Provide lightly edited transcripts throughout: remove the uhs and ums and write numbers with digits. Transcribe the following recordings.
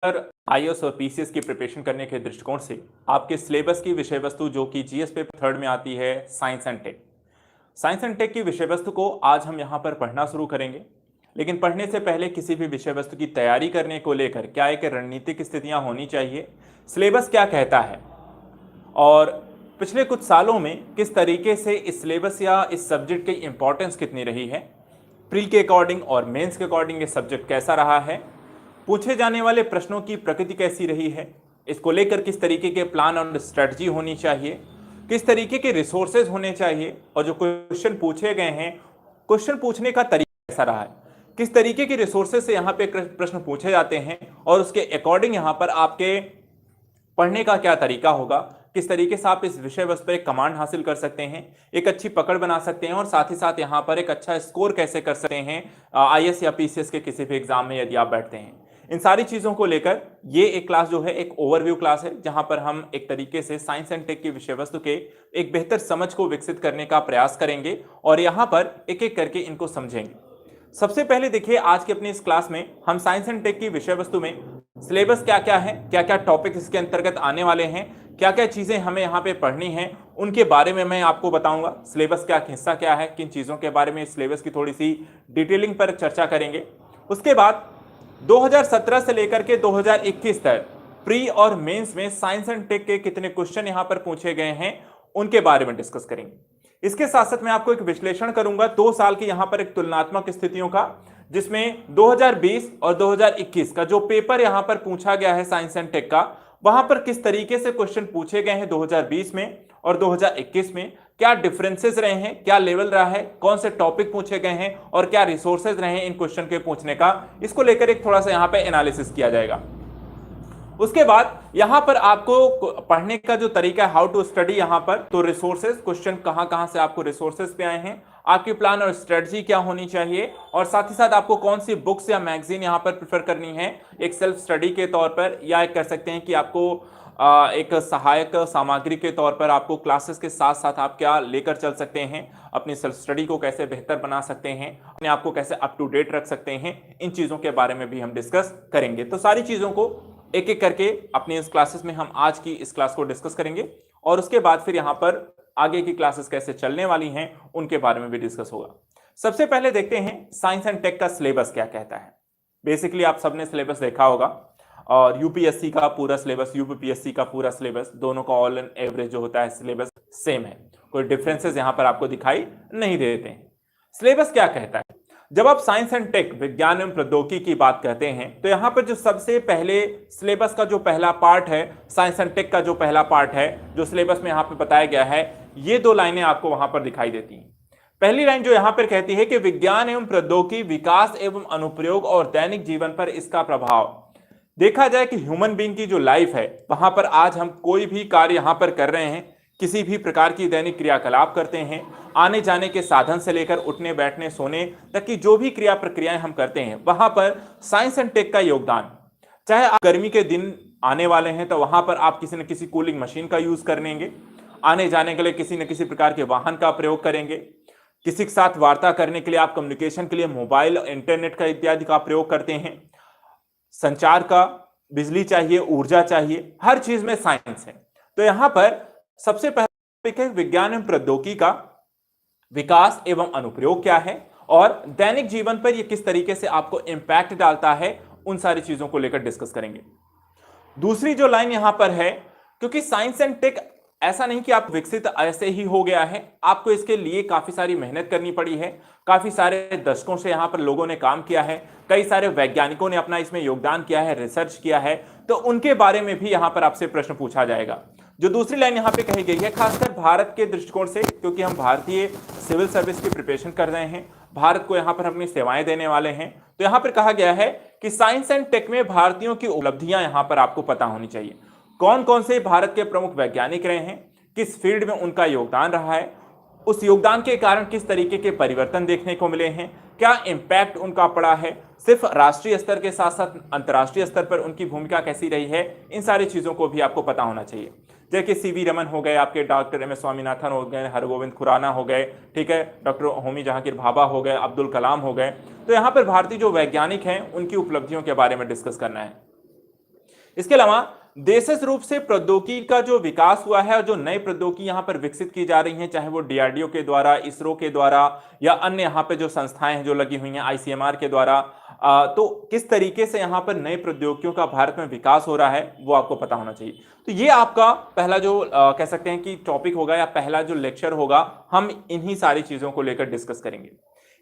पर आईएएस और पीसीएस की प्रिपरेशन करने के दृष्टिकोण से आपके सिलेबस की विषय वस्तु जो कि जीएस पेपर थर्ड में आती है science and tech. Science and tech की विषय वस्तु को आज हम यहाँ पर पढ़ना शुरू करेंगे, लेकिन पढ़ने से पहले किसी भी विषय वस्तु की तैयारी करने को लेकर क्या एक रणनीतिक स्थितियां होनी चाहिए, सिलेबस क्या कहता है और पिछले कुछ सालों में किस तरीके से इस सिलेबस या इस सब्जेक्ट की इंपॉर्टेंस कितनी रही है, प्री के अकॉर्डिंग और मेंस के अकॉर्डिंग ये सब्जेक्ट कैसा रहा है, पूछे जाने वाले प्रश्नों की प्रकृति कैसी रही है, इसको लेकर किस तरीके के प्लान और स्ट्रेटजी होनी चाहिए, किस तरीके के रिसोर्सेज होने चाहिए और जो क्वेश्चन पूछे गए हैं क्वेश्चन पूछने का तरीका कैसा रहा है, किस तरीके के रिसोर्सेज से यहाँ पे प्रश्न पूछे जाते हैं और उसके अकॉर्डिंग यहाँ पर आपके पढ़ने का क्या तरीका होगा, किस तरीके से आप इस विषय वस्तु पर एक कमांड हासिल कर सकते हैं, एक अच्छी पकड़ बना सकते हैं और साथ ही साथ यहाँ पर एक अच्छा स्कोर कैसे कर सकते हैं आईएएस या पीसीएस के किसी भी एग्जाम में यदि आप बैठते हैं। इन सारी चीजों को लेकर ये एक क्लास जो है एक ओवरव्यू क्लास है, जहां पर हम एक तरीके से साइंस एंड टेक की विषय वस्तु के एक बेहतर समझ को विकसित करने का प्रयास करेंगे और यहां पर एक एक करके इनको समझेंगे। सबसे पहले देखिए, आज की अपनी इस क्लास में हम साइंस एंड टेक की विषय वस्तु में सिलेबस क्या क्या है, क्या क्या टॉपिक इसके अंतर्गत आने वाले हैं, क्या क्या चीजें हमें यहाँ पे पढ़नी है, उनके बारे में मैं आपको बताऊंगा। सिलेबस का हिस्सा क्या है, किन चीजों के बारे में सिलेबस की थोड़ी सी डिटेलिंग पर चर्चा करेंगे। उसके बाद 2017 से लेकर के 2021 तक प्री और मेंस में साइंस एंड टेक के कितने क्वेश्चन यहां पर पूछे गए हैं उनके बारे में डिस्कस करेंगे। इसके साथ साथ मैं आपको एक विश्लेषण करूंगा 2 साल की यहां पर एक तुलनात्मक स्थितियों का, जिसमें 2020 और 2021 का जो पेपर यहां पर पूछा गया है साइंस एंड टेक का, वहां पर किस तरीके से क्वेश्चन पूछे गए हैं 2020 में और 2021 में, क्या डिफरेंसेस रहे हैं, क्या लेवल रहा है, कौन से टॉपिक पूछे गए हैं और क्या रिसोर्सेज रहे हैं इन क्वेश्चन के पूछने का, इसको लेकर एक थोड़ा सा यहां पे एनालिसिस किया जाएगा। उसके बाद यहां पर आपको पढ़ने का जो तरीका है, हाउ टू स्टडी, यहां पर तो रिसोर्सेज, क्वेश्चन कहां से आपको रिसोर्सेज पे आए हैं, आपकी प्लान और स्ट्रेटजी क्या होनी चाहिए और साथ ही साथ आपको कौन सी बुक्स या मैगजीन यहां पर प्रेफर करनी है एक सेल्फ स्टडी के तौर पर, या एक कह सकते हैं कि आपको एक सहायक सामग्री के तौर पर आपको क्लासेस के साथ साथ आप क्या लेकर चल सकते हैं, अपनी सेल्फ स्टडी को कैसे बेहतर बना सकते हैं, अपने आप को कैसे अप टू डेट रख सकते हैं, इन चीजों के बारे में भी हम डिस्कस करेंगे। तो सारी चीजों को एक एक करके अपनी इस क्लासेस में हम आज की इस क्लास को डिस्कस करेंगे और उसके बाद फिर यहाँ पर आगे की क्लासेस कैसे चलने वाली हैं उनके बारे में भी डिस्कस होगा। सबसे पहले देखते हैं साइंस एंड टेक का सिलेबस क्या कहता है। बेसिकली आप सबने सिलेबस देखा होगा और यूपीएससी का पूरा सिलेबस, यूपीपीएससी का पूरा सिलेबस, दोनों का ऑल एंड एवरेज जो होता है सिलेबस सेम है, कोई डिफरेंसेस यहां पर आपको दिखाई नहीं देते हैं। सिलेबस क्या कहता है, जब आप साइंस एंड टेक, विज्ञान एवं प्रौद्योगिकी की बात कहते हैं तो यहां पर जो सबसे पहले सिलेबस का जो पहला पार्ट है, साइंस एंड टेक का जो पहला पार्ट है जो सिलेबस में यहां पर बताया गया है, ये 2 लाइनें आपको वहां पर दिखाई देती हैं। पहली लाइन जो यहां पर कहती है कि विज्ञान एवं प्रौद्योगिकी विकास एवं अनुप्रयोग और दैनिक जीवन पर इसका प्रभाव। देखा जाए कि ह्यूमन बीइंग की जो लाइफ है वहां पर आज हम कोई भी कार्य यहां पर कर रहे हैं, किसी भी प्रकार की दैनिक क्रियाकलाप करते हैं, आने जाने के साधन से लेकर उठने बैठने सोने तक की जो भी क्रिया प्रक्रियाएं हम करते हैं, वहां पर साइंस एंड टेक का योगदान। चाहे आप गर्मी के दिन आने वाले हैं तो वहां पर आप किसी न किसी कूलिंग मशीन का यूज करेंगे, आने जाने के लिए किसी न किसी प्रकार के वाहन का प्रयोग करेंगे, किसी के साथ वार्ता करने के लिए आप कम्युनिकेशन के लिए मोबाइल, इंटरनेट का इत्यादि का प्रयोग करते हैं, संचार का बिजली चाहिए, ऊर्जा चाहिए, हर चीज में साइंस है। तो यहां पर सबसे पहला टॉपिक है विज्ञान एवं प्रौद्योगिकी का विकास एवं अनुप्रयोग क्या है और दैनिक जीवन पर यह किस तरीके से आपको इंपैक्ट डालता है, उन सारी चीजों को लेकर डिस्कस करेंगे। दूसरी जो लाइन यहां पर है, क्योंकि साइंस एंड टेक ऐसा नहीं कि आप विकसित ऐसे ही हो गया है, आपको इसके लिए काफी सारी मेहनत करनी पड़ी है, काफी सारे दशकों से यहां पर लोगों ने काम किया है, कई सारे वैज्ञानिकों ने अपना इसमें योगदान किया है, रिसर्च किया है, तो उनके बारे में भी यहां पर आपसे प्रश्न पूछा जाएगा। जो दूसरी लाइन यहां पे कही गई है, खासकर भारत के दृष्टिकोण से, क्योंकि हम भारतीय सिविल सर्विस की प्रिपरेशन कर रहे हैं, भारत को यहां पर अपनी सेवाएं देने वाले हैं, तो यहां पर कहा गया है कि साइंस एंड टेक में भारतीयों की उपलब्धियां यहां पर आपको पता होनी चाहिए। कौन कौन से भारत के प्रमुख वैज्ञानिक रहे हैं, किस फील्ड में उनका योगदान रहा है, उस योगदान के कारण किस तरीके के परिवर्तन देखने को मिले हैं, क्या इंपैक्ट उनका पड़ा है, सिर्फ राष्ट्रीय स्तर के साथ साथ अंतर्राष्ट्रीय स्तर पर उनकी भूमिका कैसी रही है, इन सारी चीजों को भी आपको पता होना चाहिए। जैसे कि सीवी रमन हो गए, आपके डॉक्टर एम एस स्वामीनाथन हो गए, हरगोविंद खुराना हो गए, ठीक है, डॉक्टर होमी जहांगीर भाभा हो गए, अब्दुल कलाम हो गए। तो यहाँ पर भारतीय जो वैज्ञानिक हैं उनकी उपलब्धियों के बारे में डिस्कस करना है। इसके अलावा देशज रूप से प्रौद्योगिकी का जो विकास हुआ है और जो नई प्रौद्योगिकी यहां पर विकसित की जा रही हैं, चाहे वो डीआरडीओ के द्वारा, इसरो के द्वारा या अन्य यहां पे जो संस्थाएं हैं जो लगी हुई हैं आईसीएमआर के द्वारा, तो किस तरीके से यहां पर नई प्रौद्योगिकियों का भारत में विकास हो रहा है वो आपको पता होना चाहिए। तो ये आपका पहला जो कह सकते हैं कि टॉपिक होगा या पहला जो लेक्चर होगा, हम इन्हीं सारी चीजों को लेकर डिस्कस करेंगे।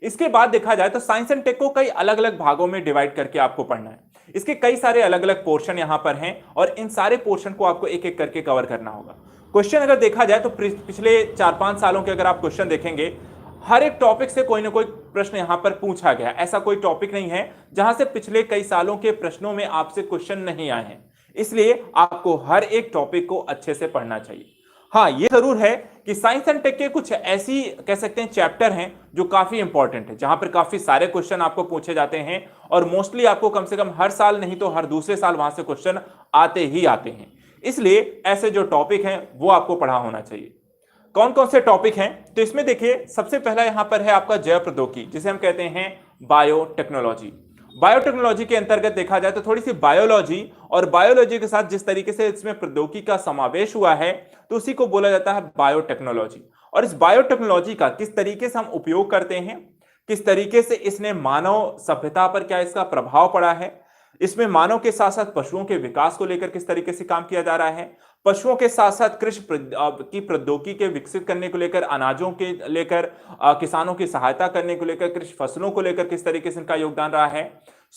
इसके बाद देखा जाए तो साइंस एंड टेक को कई अलग अलग भागों में डिवाइड करके आपको पढ़ना है। इसके कई सारे अलग अलग पोर्शन यहां पर हैं और इन सारे पोर्शन को आपको एक एक करके कवर करना होगा। क्वेश्चन अगर देखा जाए तो पिछले 4-5 सालों के अगर आप क्वेश्चन देखेंगे, हर एक टॉपिक से कोई ना कोई प्रश्न यहां पर पूछा गया। ऐसा कोई टॉपिक नहीं है जहां से पिछले कई सालों के प्रश्नों में आपसे क्वेश्चन नहीं आए हैं। इसलिए आपको हर एक टॉपिक को अच्छे से पढ़ना चाहिए। हाँ, ये जरूर है कि साइंस एंड टेक के कुछ ऐसी कह सकते हैं चैप्टर हैं जो काफी इंपॉर्टेंट है, जहां पर काफी सारे क्वेश्चन आपको पूछे जाते हैं और मोस्टली आपको कम से कम हर साल नहीं तो हर दूसरे साल वहां से क्वेश्चन आते ही आते हैं। इसलिए ऐसे जो टॉपिक हैं वो आपको पढ़ा होना चाहिए। कौन कौन से टॉपिक हैं, तो इसमें देखिए सबसे पहला यहां पर है आपका जैव प्रौद्योगिकी, जिसे हम कहते हैं बायोटेक्नोलॉजी। बायोटेक्नोलॉजी के अंतर्गत देखा जाए तो थोड़ी सी बायोलॉजी और बायोलॉजी के साथ जिस तरीके से इसमें प्रौद्योगिकी का समावेश हुआ है तो उसी को बोला जाता है बायोटेक्नोलॉजी। और इस बायोटेक्नोलॉजी का किस तरीके से हम उपयोग करते हैं, किस तरीके से इसने मानव सभ्यता पर क्या इसका प्रभाव पड़ा है, इसमें मानव के साथ साथ पशुओं के विकास को लेकर किस तरीके से काम किया जा रहा है, पशुओं के साथ साथ कृषि की प्रौद्योगिकी के विकसित करने को लेकर, अनाजों के लेकर, किसानों की सहायता करने को लेकर, कृषि फसलों को लेकर किस तरीके से इनका योगदान रहा है,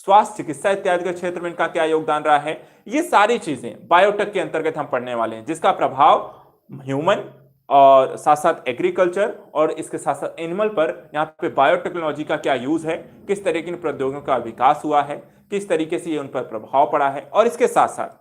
स्वास्थ्य चिकित्सा इत्यादि के क्षेत्र में इनका क्या योगदान रहा है, ये सारी चीजें बायोटेक के अंतर्गत हम पढ़ने वाले हैं, जिसका प्रभाव ह्यूमन और साथ साथ एग्रीकल्चर और इसके साथ साथ एनिमल पर यहाँ पे बायोटेक्नोलॉजी का क्या यूज है, किस तरीके की प्रौद्योगिकियों का विकास हुआ है, किस तरीके से ये उन पर प्रभाव पड़ा है। और इसके साथ साथ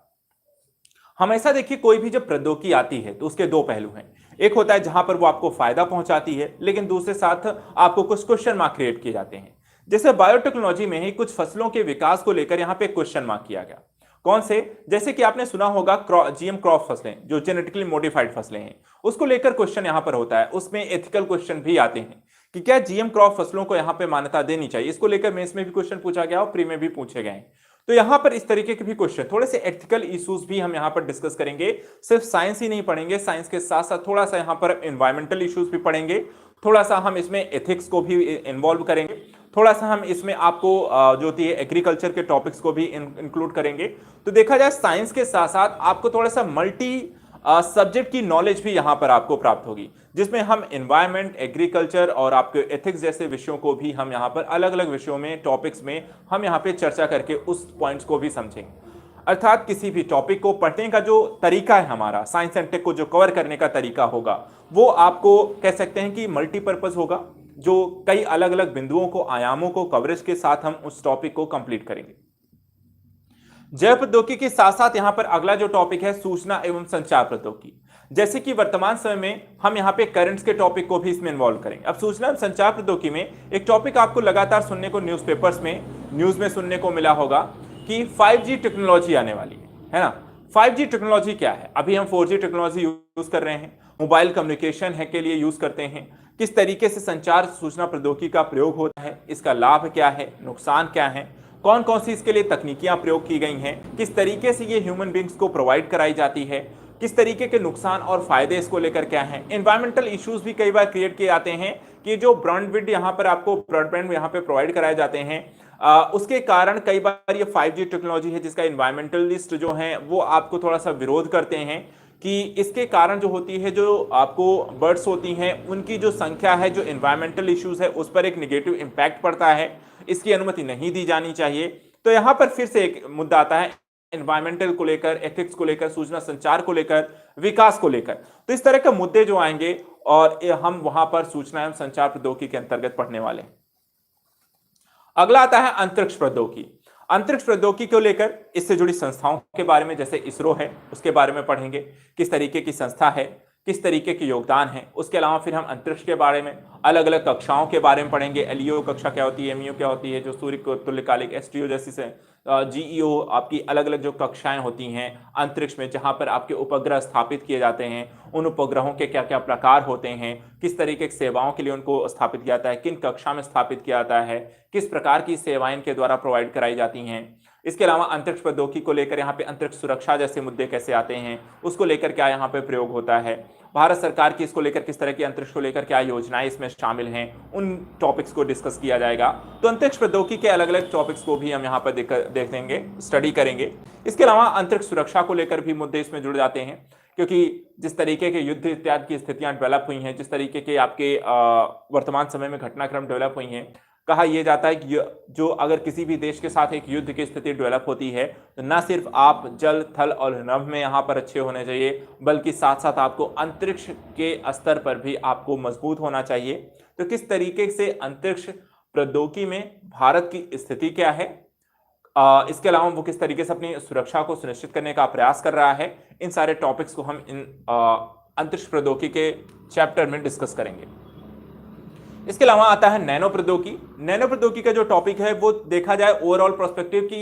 हमेशा देखिए कोई भी जब प्रौद्योगिकी आती है तो उसके दो पहलू हैं। एक होता है जहां पर वो आपको फायदा पहुंचाती है, लेकिन दूसरे साथ आपको कुछ क्वेश्चन मार्क क्रिएट किए जाते हैं। जैसे बायोटेक्नोलॉजी में ही कुछ फसलों के विकास को लेकर यहाँ पे क्वेश्चन मार्क किया गया। कौन से, जैसे कि आपने सुना होगा जीएम क्रॉप फसलें, जो जेनेटिकली मॉडिफाइड फसलें हैं, उसको लेकर क्वेश्चन यहाँ पर होता है। उसमें एथिकल क्वेश्चन भी आते हैं कि क्या जीएम क्रॉप फसलों को यहाँ पे मान्यता देनी चाहिए। इसको लेकर मेंस में भी क्वेश्चन पूछा गया और प्री में भी पूछे गए। तो यहां पर इस तरीके के भी क्वेश्चन, थोड़े से एथिकल इश्यूज भी हम यहां पर डिस्कस करेंगे। सिर्फ साइंस ही नहीं पढ़ेंगे, साइंस के साथ साथ थोड़ा सा यहां पर एनवायरमेंटल इश्यूज भी पढ़ेंगे, थोड़ा सा हम इसमें एथिक्स को भी इन्वॉल्व करेंगे, थोड़ा सा हम इसमें आपको जो होती है एग्रीकल्चर के टॉपिक्स को भी इंक्लूड करेंगे। तो देखा जाए साइंस के साथ साथ आपको थोड़ा सा मल्टी सब्जेक्ट की नॉलेज भी यहां पर आपको प्राप्त होगी, जिसमें हम एनवायरमेंट, एग्रीकल्चर और आपके एथिक्स जैसे विषयों को भी हम यहां पर अलग अलग विषयों में, टॉपिक्स में हम यहां पे चर्चा करके उस पॉइंट्स को भी समझेंगे। अर्थात किसी भी टॉपिक को पढ़ने का जो तरीका है हमारा, साइंस एंड टेक को जो कवर करने का तरीका होगा, वो आपको कह सकते हैं कि मल्टीपर्पज होगा, जो कई अलग अलग बिंदुओं को, आयामों को कवरेज के साथ हम उस टॉपिक को कंप्लीट करेंगे। जैव प्रौद्योगिकी के साथ साथ यहां पर अगला जो टॉपिक है सूचना एवं संचार प्रौद्योगिकी। जैसे कि वर्तमान समय में हम यहां पे करंट्स के टॉपिक को भी इसमें इन्वॉल्व करेंगे। अब सूचना एवं संचार प्रौद्योगिकी में एक टॉपिक आपको लगातार सुनने को न्यूज़पेपर्स में, न्यूज में सुनने को मिला होगा कि 5G टेक्नोलॉजी आने वाली है ना। 5G टेक्नोलॉजी क्या है? अभी हम 4G टेक्नोलॉजी यूज कर रहे हैं, मोबाइल कम्युनिकेशन है के लिए यूज करते हैं। किस तरीके से संचार सूचना प्रौद्योगिकी का प्रयोग होता है, इसका लाभ क्या है, नुकसान क्या है, कौन कौन सी इसके लिए तकनीकियां प्रयोग की गई हैं, किस तरीके से ये ह्यूमन बींग्स को प्रोवाइड कराई जाती है, किस तरीके के नुकसान और फायदे इसको लेकर क्या हैं। एनवायरमेंटल इश्यूज भी कई बार क्रिएट किए जाते हैं कि जो ब्रॉडबैंड यहाँ पर आपको ब्रॉडबैंड यहाँ पे प्रोवाइड कराए जाते हैं, उसके कारण कई बार ये 5G टेक्नोलॉजी है जिसका एनवायरमेंटलिस्ट जो हैं वो आपको थोड़ा सा विरोध करते हैं कि इसके कारण जो होती है, जो आपको बर्ड्स होती हैं उनकी जो संख्या है, जो एनवायरमेंटल इश्यूज है उस पर एक नेगेटिव इंपैक्ट पड़ता है, इसकी अनुमति नहीं दी जानी चाहिए। तो यहाँ पर फिर से एक मुद्दा आता है एनवायरमेंटल को लेकर, एथिक्स को लेकर, सूचना संचार को लेकर, विकास को लेकर। तो इस तरह के मुद्दे जो आएंगे और हम वहां पर सूचना एवं संचार प्रौद्योगिकी के अंतर्गत पढ़ने वाले हैं। अगला आता है अंतरिक्ष प्रौद्योगिकी। अंतरिक्ष प्रौद्योगिकी को लेकर इससे जुड़ी संस्थाओं के बारे में, जैसे इसरो है उसके बारे में पढ़ेंगे, किस तरीके की संस्था है, किस तरीके के योगदान है। उसके अलावा फिर हम अंतरिक्ष के बारे में, अलग अलग कक्षाओं के बारे में पढ़ेंगे। एलईओ कक्षा क्या होती है, एमईओ क्या होती है, जो सूर्य तुल्यकालिक, एसटीओ जैसी से जीईओ, आपकी अलग अलग जो कक्षाएं होती हैं अंतरिक्ष में, जहां पर आपके उपग्रह स्थापित किए जाते हैं, उन उपग्रहों के क्या क्या प्रकार होते हैं, किस तरीके की सेवाओं के लिए उनको स्थापित किया जाता है, किन कक्षा में स्थापित किया जाता है, किस प्रकार की सेवाएं इनके द्वारा प्रोवाइड कराई जाती हैं। इसके अलावा अंतरिक्ष प्रौद्योगिकी को लेकर यहाँ पे अंतरिक्ष सुरक्षा जैसे मुद्दे कैसे आते हैं, उसको लेकर क्या यहाँ पे प्रयोग होता है, भारत सरकार की इसको लेकर किस तरह की अंतरिक्ष को लेकर क्या योजनाएं इसमें शामिल हैं, उन टॉपिक्स को डिस्कस किया जाएगा। तो अंतरिक्ष प्रौद्योगिकी के अलग अलग टॉपिक्स को भी हम यहाँ पर देख देंगे, स्टडी करेंगे। इसके अलावा अंतरिक्ष सुरक्षा को लेकर भी मुद्दे इसमें जुड़ जाते हैं, क्योंकि जिस तरीके के युद्ध इत्यादि की स्थितियां डेवलप हुई हैं, जिस तरीके के आपके वर्तमान समय में घटनाक्रम डेवलप हुई हैं, कहा यह जाता है कि जो अगर किसी भी देश के साथ एक युद्ध की स्थिति डेवलप होती है तो न सिर्फ आप जल, थल और नभ में यहाँ पर अच्छे होने चाहिए, बल्कि साथ साथ आपको अंतरिक्ष के स्तर पर भी आपको मजबूत होना चाहिए। तो किस तरीके से अंतरिक्ष प्रौद्योगिकी में भारत की स्थिति क्या है, इसके अलावा वो किस तरीके से अपनी सुरक्षा को सुनिश्चित करने का प्रयास कर रहा है, इन सारे टॉपिक्स को हम इन अंतरिक्ष प्रौद्योगिकी के चैप्टर में डिस्कस करेंगे। इसके अलावा आता है नैनो प्रौद्योगिकी। नैनो प्रौद्योगिकी का जो टॉपिक है वो देखा जाए ओवरऑल पर्सपेक्टिव की,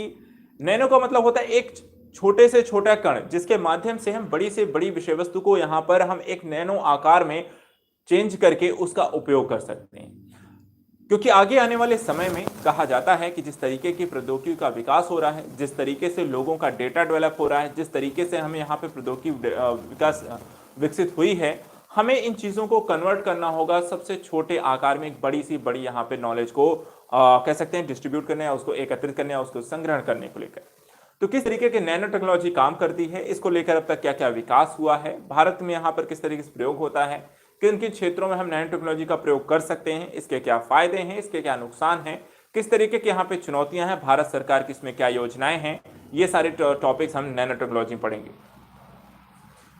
नैनो का मतलब होता है एक छोटे से छोटा कण जिसके माध्यम से हम बड़ी से बड़ी विषय वस्तु को यहां पर हम एक नैनो आकार में चेंज करके उसका उपयोग कर सकते हैं। क्योंकि आगे आने वाले समय में कहा जाता है कि जिस तरीके की प्रौद्योगिकी का विकास हो रहा है, जिस तरीके से लोगों का डेटा डेवलप हो रहा है, जिस तरीके से हमें यहाँ पे प्रौद्योगिकी विकास विकसित हुई है, हमें इन चीज़ों को कन्वर्ट करना होगा सबसे छोटे आकार में एक बड़ी सी बड़ी यहाँ पे नॉलेज को कह सकते हैं डिस्ट्रीब्यूट करने या उसको एकत्रित करने या उसको संग्रहण करने को लेकर। तो किस तरीके की नैनो टेक्नोलॉजी काम करती है, इसको लेकर अब तक क्या क्या विकास हुआ है, भारत में यहाँ पर किस तरीके से प्रयोग होता है, किन किन क्षेत्रों में हम नैनो टेक्नोलॉजी का प्रयोग कर सकते हैं, इसके क्या फायदे हैं, इसके क्या नुकसान हैं, किस तरीके की यहाँ पे चुनौतियां हैं, भारत सरकार की इसमें क्या योजनाएं हैं, ये सारे टॉपिक्स हम नैनो टेक्नोलॉजी पढ़ेंगे।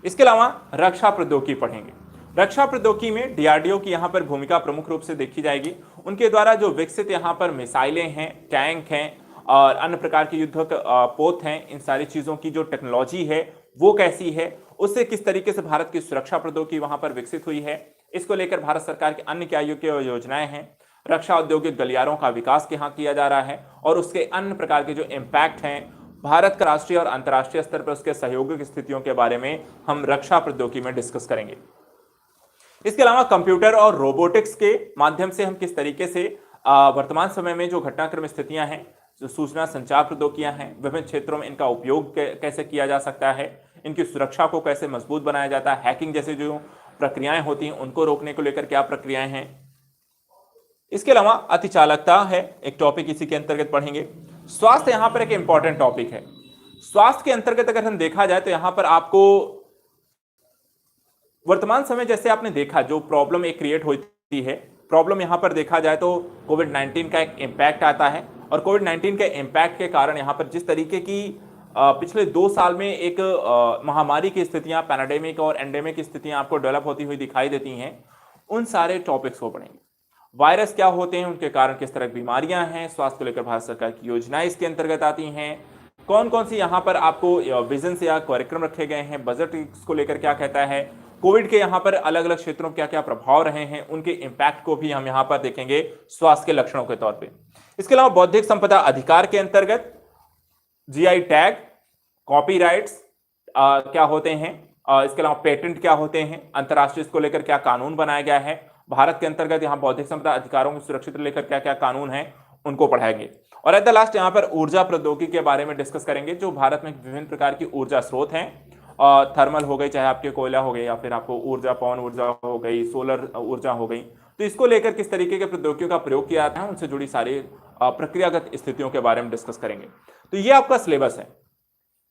इसके अलावा रक्षा प्रौद्योगिकी पढ़ेंगे। रक्षा प्रौद्योगिकी में डीआरडीओ की यहाँ पर भूमिका प्रमुख रूप से देखी जाएगी। उनके द्वारा जो विकसित यहाँ पर मिसाइलें हैं, टैंक हैं और अन्य प्रकार के युद्ध पोत हैं, इन सारी चीजों की जो टेक्नोलॉजी है वो कैसी है, उससे किस तरीके से भारत की सुरक्षा प्रौद्योगिकी वहां पर विकसित हुई है, इसको लेकर भारत सरकार की अन्य क्या योजनाएं हैं, रक्षा औद्योगिक गलियारों का विकास यहाँ किया जा रहा है और उसके अन्य प्रकार के जो इम्पैक्ट हैं भारत का राष्ट्रीय और अंतर्राष्ट्रीय स्तर पर उसके सहयोगिक स्थितियों के बारे में हम रक्षा प्रौद्योगिकी में डिस्कस करेंगे। इसके अलावा कंप्यूटर और रोबोटिक्स के माध्यम से हम किस तरीके से वर्तमान समय में जो घटनाक्रम स्थितियां हैं, जो सूचना संचार प्रौद्योगिकियां हैं, विभिन्न क्षेत्रों में इनका उपयोग कैसे किया जा सकता है, इनकी सुरक्षा को कैसे मजबूत बनाया जाता है, हैकिंग जैसे जो प्रक्रियाएं होती हैं उनको रोकने को लेकर क्या प्रक्रियाएं हैं। इसके अलावा अतिचालकता है एक टॉपिक, इसी के अंतर्गत पढ़ेंगे। स्वास्थ्य यहाँ पर एक इंपॉर्टेंट टॉपिक है। स्वास्थ्य के अंतर्गत अगर हम देखा जाए तो यहाँ पर आपको वर्तमान समय जैसे आपने देखा जो प्रॉब्लम एक क्रिएट होती है, प्रॉब्लम यहाँ पर देखा जाए तो कोविड-19 का एक इम्पैक्ट आता है और कोविड-19 के इम्पैक्ट के कारण यहाँ पर जिस तरीके की पिछले 2 साल में एक महामारी की स्थितियां, पैराडेमिक और एंडेमिक की स्थितियां आपको डेवलप होती हुई दिखाई देती हैं, उन सारे टॉपिक्स को पढ़ेंगे। वायरस क्या होते हैं, उनके कारण किस तरह की बीमारियां हैं, स्वास्थ्य को लेकर भारत सरकार की योजनाएं इसके अंतर्गत आती हैं, कौन कौन सी यहाँ पर आपको विजन या कार्यक्रम रखे गए हैं, बजट इसको लेकर क्या कहता है, कोविड के यहाँ पर अलग अलग क्षेत्रों में क्या क्या प्रभाव रहे हैं, उनके इम्पैक्ट को भी हम यहाँ पर देखेंगे स्वास्थ्य के लक्षणों के तौर पर। इसके अलावा बौद्धिक संपदा अधिकार के अंतर्गत जीआई टैग, कॉपीराइट्स क्या होते हैं, इसके अलावा पेटेंट क्या होते हैं, अंतर्राष्ट्रीय इसको लेकर क्या कानून बनाया गया है, भारत के अंतर्गत यहाँ बौद्धिक संपदा अधिकारों को सुरक्षित लेकर क्या क्या कानून हैं, उनको पढ़ाएंगे। और एट द लास्ट यहाँ पर ऊर्जा प्रौद्योगिकी के बारे में डिस्कस करेंगे, जो भारत में विभिन्न प्रकार की ऊर्जा स्रोत हैं, थर्मल हो गई, चाहे आपके कोयला हो गई या फिर आपको ऊर्जा, पवन ऊर्जा हो गई, सोलर ऊर्जा हो गई, तो इसको लेकर किस तरीके के प्रौद्योगिकियों का प्रयोग किया जाता है, उनसे जुड़ी सारी प्रक्रियागत स्थितियों के बारे में डिस्कस करेंगे। तो ये आपका सिलेबस है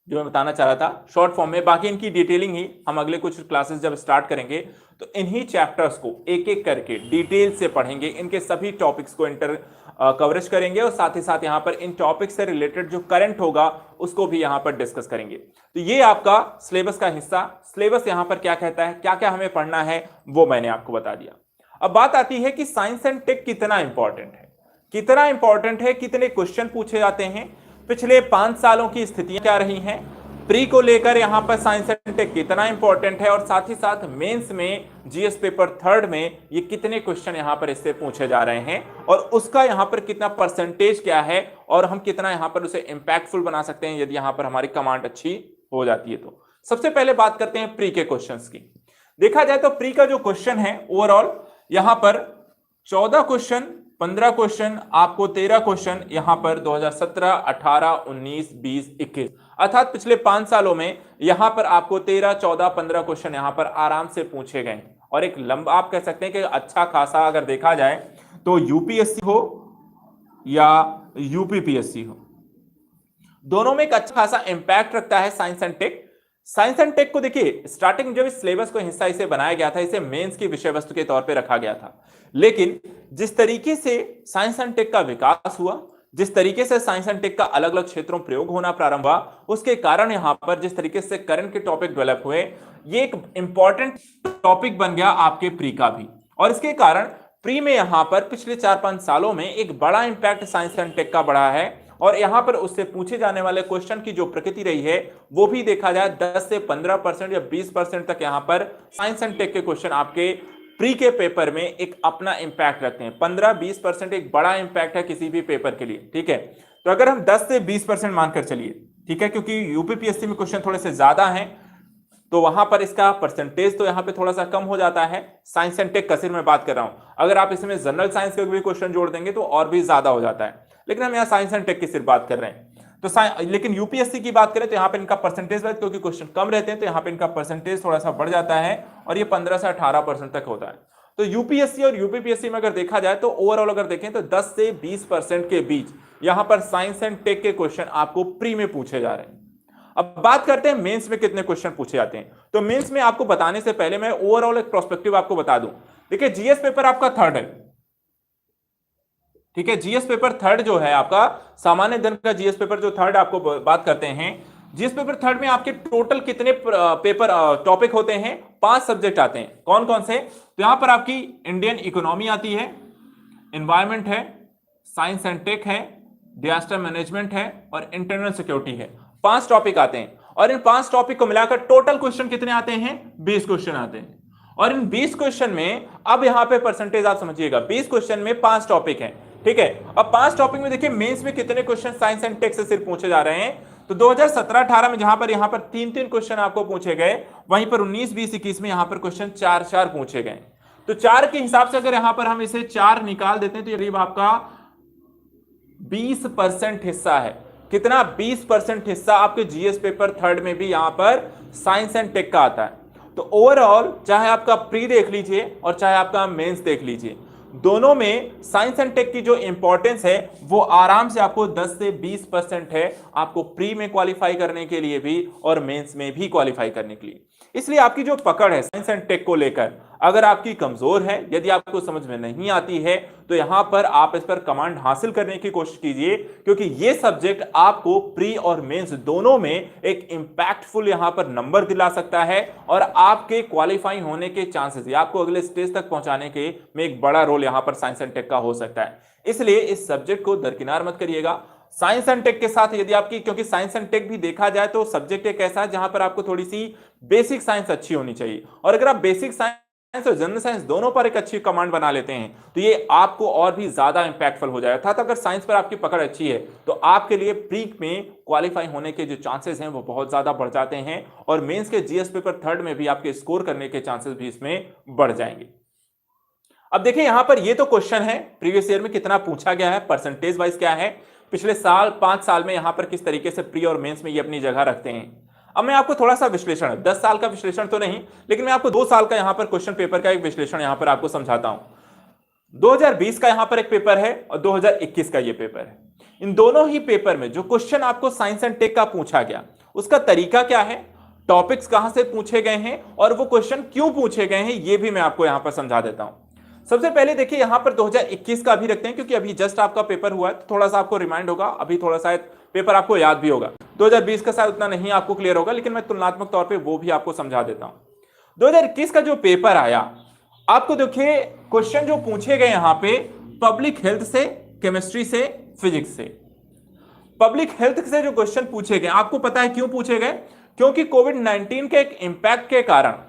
जो मैं बताना चाह रहा था शॉर्ट फॉर्म में। बाकी इनकी डिटेलिंग ही हम अगले कुछ क्लासेस जब स्टार्ट करेंगे तो इन्हीं चैप्टर्स को एक एक करके डिटेल से पढ़ेंगे, इनके सभी टॉपिक्स को कवरेज करेंगे और साथ ही साथ यहाँ पर इन टॉपिक्स से रिलेटेड जो करंट होगा उसको भी यहाँ पर डिस्कस करेंगे। तो ये आपका सिलेबस का हिस्सा। सिलेबस यहाँ पर क्या कहता है, क्या क्या हमें पढ़ना है, वो मैंने आपको बता दिया। अब बात आती है कि साइंस एंड टेक कितना इंपॉर्टेंट है, कितना इंपॉर्टेंट है, कितने क्वेश्चन पूछे जाते हैं, पिछले 5 सालों की स्थितियां क्या रही हैं, प्री को लेकर यहां पर साइंस एंड टेक कितना इंपॉर्टेंट है और साथ ही साथ मेंस में जीएस पेपर 3 में ये कितने क्वेश्चन यहां पर इससे पूछे जा रहे हैं और उसका यहां पर कितना परसेंटेज क्या है और हम कितना यहां पर उसे इंपैक्टफुल बना सकते हैं यदि यहां पर हमारी कमांड अच्छी हो जाती है। तो सबसे पहले बात करते हैं प्री के क्वेश्चंस की। देखा जाए तो प्री का जो क्वेश्चन है ओवरऑल यहां पर 14 क्वेश्चन 15 क्वेश्चन, आपको 13 क्वेश्चन यहां पर 2017, 18, 19, 20, 21 अर्थात पिछले 5 सालों में यहां पर आपको 13, 14, 15 क्वेश्चन यहां पर आराम से पूछे गए और एक लंबा आप कह सकते हैं कि अच्छा खासा अगर देखा जाए तो यूपीएससी हो या यूपीपीएससी हो, दोनों में एक अच्छा खासा इंपैक्ट रखता है science and tech. Science and tech को देखिए स्टार्टिंग जब इस सिलेबस को हिस्सा इसे बनाया गया था, इसे मेंस की विषय वस्तु के तौर पे रखा गया था, लेकिन जिस तरीके से साइंस एंड टेक का विकास हुआ, जिस तरीके से साइंस एंड टेक का अलग अलग क्षेत्रों प्रयोग होना प्रारंभ हुआ, उसके कारण यहां पर जिस तरीके से करंट के टॉपिक डेवलप हुए, ये एक इंपॉर्टेंट टॉपिक बन गया आपके प्री का भी। और इसके कारण प्री में यहां पर पिछले 4-5 सालों में एक बड़ा इंपैक्ट साइंस एंड टेक का बढ़ा है और यहां पर उससे पूछे जाने वाले क्वेश्चन की जो प्रकृति रही है वो भी देखा जाए 10 से 15% या 20% तक यहां पर साइंस एंड टेक के क्वेश्चन आपके प्री के पेपर में एक अपना इंपैक्ट रखते हैं। 15-20% एक बड़ा इंपैक्ट है किसी भी पेपर के लिए, ठीक है। तो अगर हम 10 से 20% मानकर चलिए, ठीक है, क्योंकि यूपीपीएससी में क्वेश्चन थोड़े से ज्यादा हैं तो वहां पर इसका परसेंटेज तो यहां पे थोड़ा सा कम हो जाता है। साइंस एंड टेक का सिर्फ मैं बात कर रहा हूं, अगर आप इसमें जनरल साइंस के भी क्वेश्चन जोड़ देंगे तो और भी ज्यादा हो जाता है, लेकिन हम यहाँ साइंस एंड टेक की सिर्फ बात कर रहे हैं। तो लेकिन यूपीएससी की बात करें तो यहाँ पे इनका परसेंटेज, क्योंकि क्वेश्चन कम रहते हैं तो यहाँ पे इनका परसेंटेज थोड़ा सा बढ़ जाता है और ये 15 से 18% तक होता है। तो यूपीएससी और यूपीपीएससी में अगर देखा जाए तो ओवरऑल अगर देखें तो 10 से 20% के बीच यहां पर साइंस एंड टेक के क्वेश्चन आपको प्री में पूछे जा रहे हैं। अब बात करते हैं मेंस में कितने क्वेश्चन पूछे जाते हैं। तो मेंस में आपको बताने से पहले मैं ओवरऑल एक प्रोस्पेक्टिव आपको बता दूं। देखिए जीएस पेपर आपका थर्ड है, ठीक है, जीएस पेपर थर्ड जो है आपका सामान्य जन का जीएस पेपर जो थर्ड आपको बात करते हैं, जीएस पेपर थर्ड में आपके टोटल कितने पेपर टॉपिक होते हैं? 5 सब्जेक्ट आते हैं। कौन कौन से? तो यहां पर आपकी इंडियन इकोनॉमी आती है, एनवायरमेंट है, साइंस एंड टेक है, डिजास्टर मैनेजमेंट है और इंटरनल सिक्योरिटी है। 5 टॉपिक आते हैं और इन 5 टॉपिक को मिलाकर टोटल क्वेश्चन कितने आते हैं? 20 क्वेश्चन आते हैं। और इन 20 क्वेश्चन में अब यहां पे परसेंटेज आप समझिएगा, 20 क्वेश्चन में 5 टॉपिक हैं, ठीक है। अब 5 टॉपिक में देखिए मेंस में कितने क्वेश्चन साइंस एंड टेक से सिर्फ पूछे जा रहे हैं। तो 2017-18 में जहां पर यहां पर 3-3 क्वेश्चन आपको पूछे गए, वहीं पर 19, 20, 21 में यहां पर क्वेश्चन 4-4 पूछे गए। तो 4 के हिसाब से अगर यहां पर हम इसे 4 निकाल देते हैं तो करीब आपका 20% हिस्सा है। कितना? 20% हिस्सा आपके जीएस पेपर थर्ड में भी यहां पर साइंस एंड टेक का आता है। तो ओवरऑल चाहे आपका प्री देख लीजिए और चाहे आपका मेंस देख लीजिए, दोनों में साइंस एंड टेक की जो इंपॉर्टेंस है वो आराम से आपको 10 से 20% है, आपको प्री में क्वालिफाई करने के लिए भी और मेंस में भी क्वालिफाई करने के लिए। इसलिए आपकी जो पकड़ है साइंस एंड टेक को लेकर अगर आपकी कमजोर है, यदि आपको समझ में नहीं आती है, तो यहां पर आप इस पर कमांड हासिल करने की कोशिश कीजिए, क्योंकि ये सब्जेक्ट आपको प्री और मेंस दोनों में एक इंपैक्टफुल यहां पर नंबर दिला सकता है और आपके क्वालिफाई होने के चांसेस या आपको अगले स्टेज तक पहुंचाने के में एक बड़ा रोल यहां पर साइंस एंड टेक का हो सकता है। इसलिए इस सब्जेक्ट को दरकिनार मत करिएगा। साइंस एंड टेक के साथ यदि आपकी, क्योंकि साइंस एंड टेक भी देखा जाए तो सब्जेक्ट एक ऐसा है जहां पर आपको थोड़ी सी बेसिक साइंस अच्छी होनी चाहिए, और अगर आप बेसिक साइंस और जनरल साइंस दोनों पर एक अच्छी कमांड बना लेते हैं तो ये आपको और भी ज्यादा इंपैक्टफुल हो जाएगा। अगर साइंस पर आपकी पकड़ अच्छी है तो आपके लिए प्री में क्वालिफाई होने के जो चांसेस हैं वो बहुत ज्यादा बढ़ जाते हैं और मेंस के जीएस पेपर थर्ड में भी आपके स्कोर करने के चांसेस भी इसमें बढ़ जाएंगे। अब देखिए यहां पर ये तो क्वेश्चन है प्रीवियस ईयर में कितना पूछा गया है, परसेंटेज वाइज क्या है, पिछले साल 5 साल में यहां पर किस तरीके से प्री और मेंस में ये अपनी जगह रखते हैं। अब मैं आपको थोड़ा सा विश्लेषण, 10 साल का विश्लेषण तो नहीं, लेकिन मैं आपको 2 साल का यहां पर क्वेश्चन पेपर का एक विश्लेषण यहां पर आपको समझाता हूं। 2020 का यहां पर एक पेपर है और 2021 का ये पेपर है। इन दोनों ही पेपर में जो क्वेश्चन आपको साइंस एंड टेक का पूछा गया उसका तरीका क्या है, टॉपिक्स कहां से पूछे गए हैं और वो क्वेश्चन क्यों पूछे गए हैं, ये भी मैं आपको यहां पर समझा देता हूं। सबसे पहले देखिए यहां पर 2021 का भी रखते हैं, क्योंकि अभी जस्ट आपका पेपर हुआ है तो थोड़ा सा आपको रिमाइंड होगा, अभी थोड़ा सा पेपर आपको याद भी होगा। 2020 का शायद उतना नहीं आपको क्लियर होगा, लेकिन मैं तुलनात्मक तौर पे वो भी आपको समझा देता हूं। 2021 का जो पेपर आया, आपको देखिए क्वेश्चन जो पूछे गए यहां पे पब्लिक हेल्थ से, केमिस्ट्री से, फिजिक्स से। पब्लिक हेल्थ से जो क्वेश्चन पूछे गए, आपको पता है क्यों पूछे गए? क्योंकि कोविड-19 के एक इंपैक्ट के कारण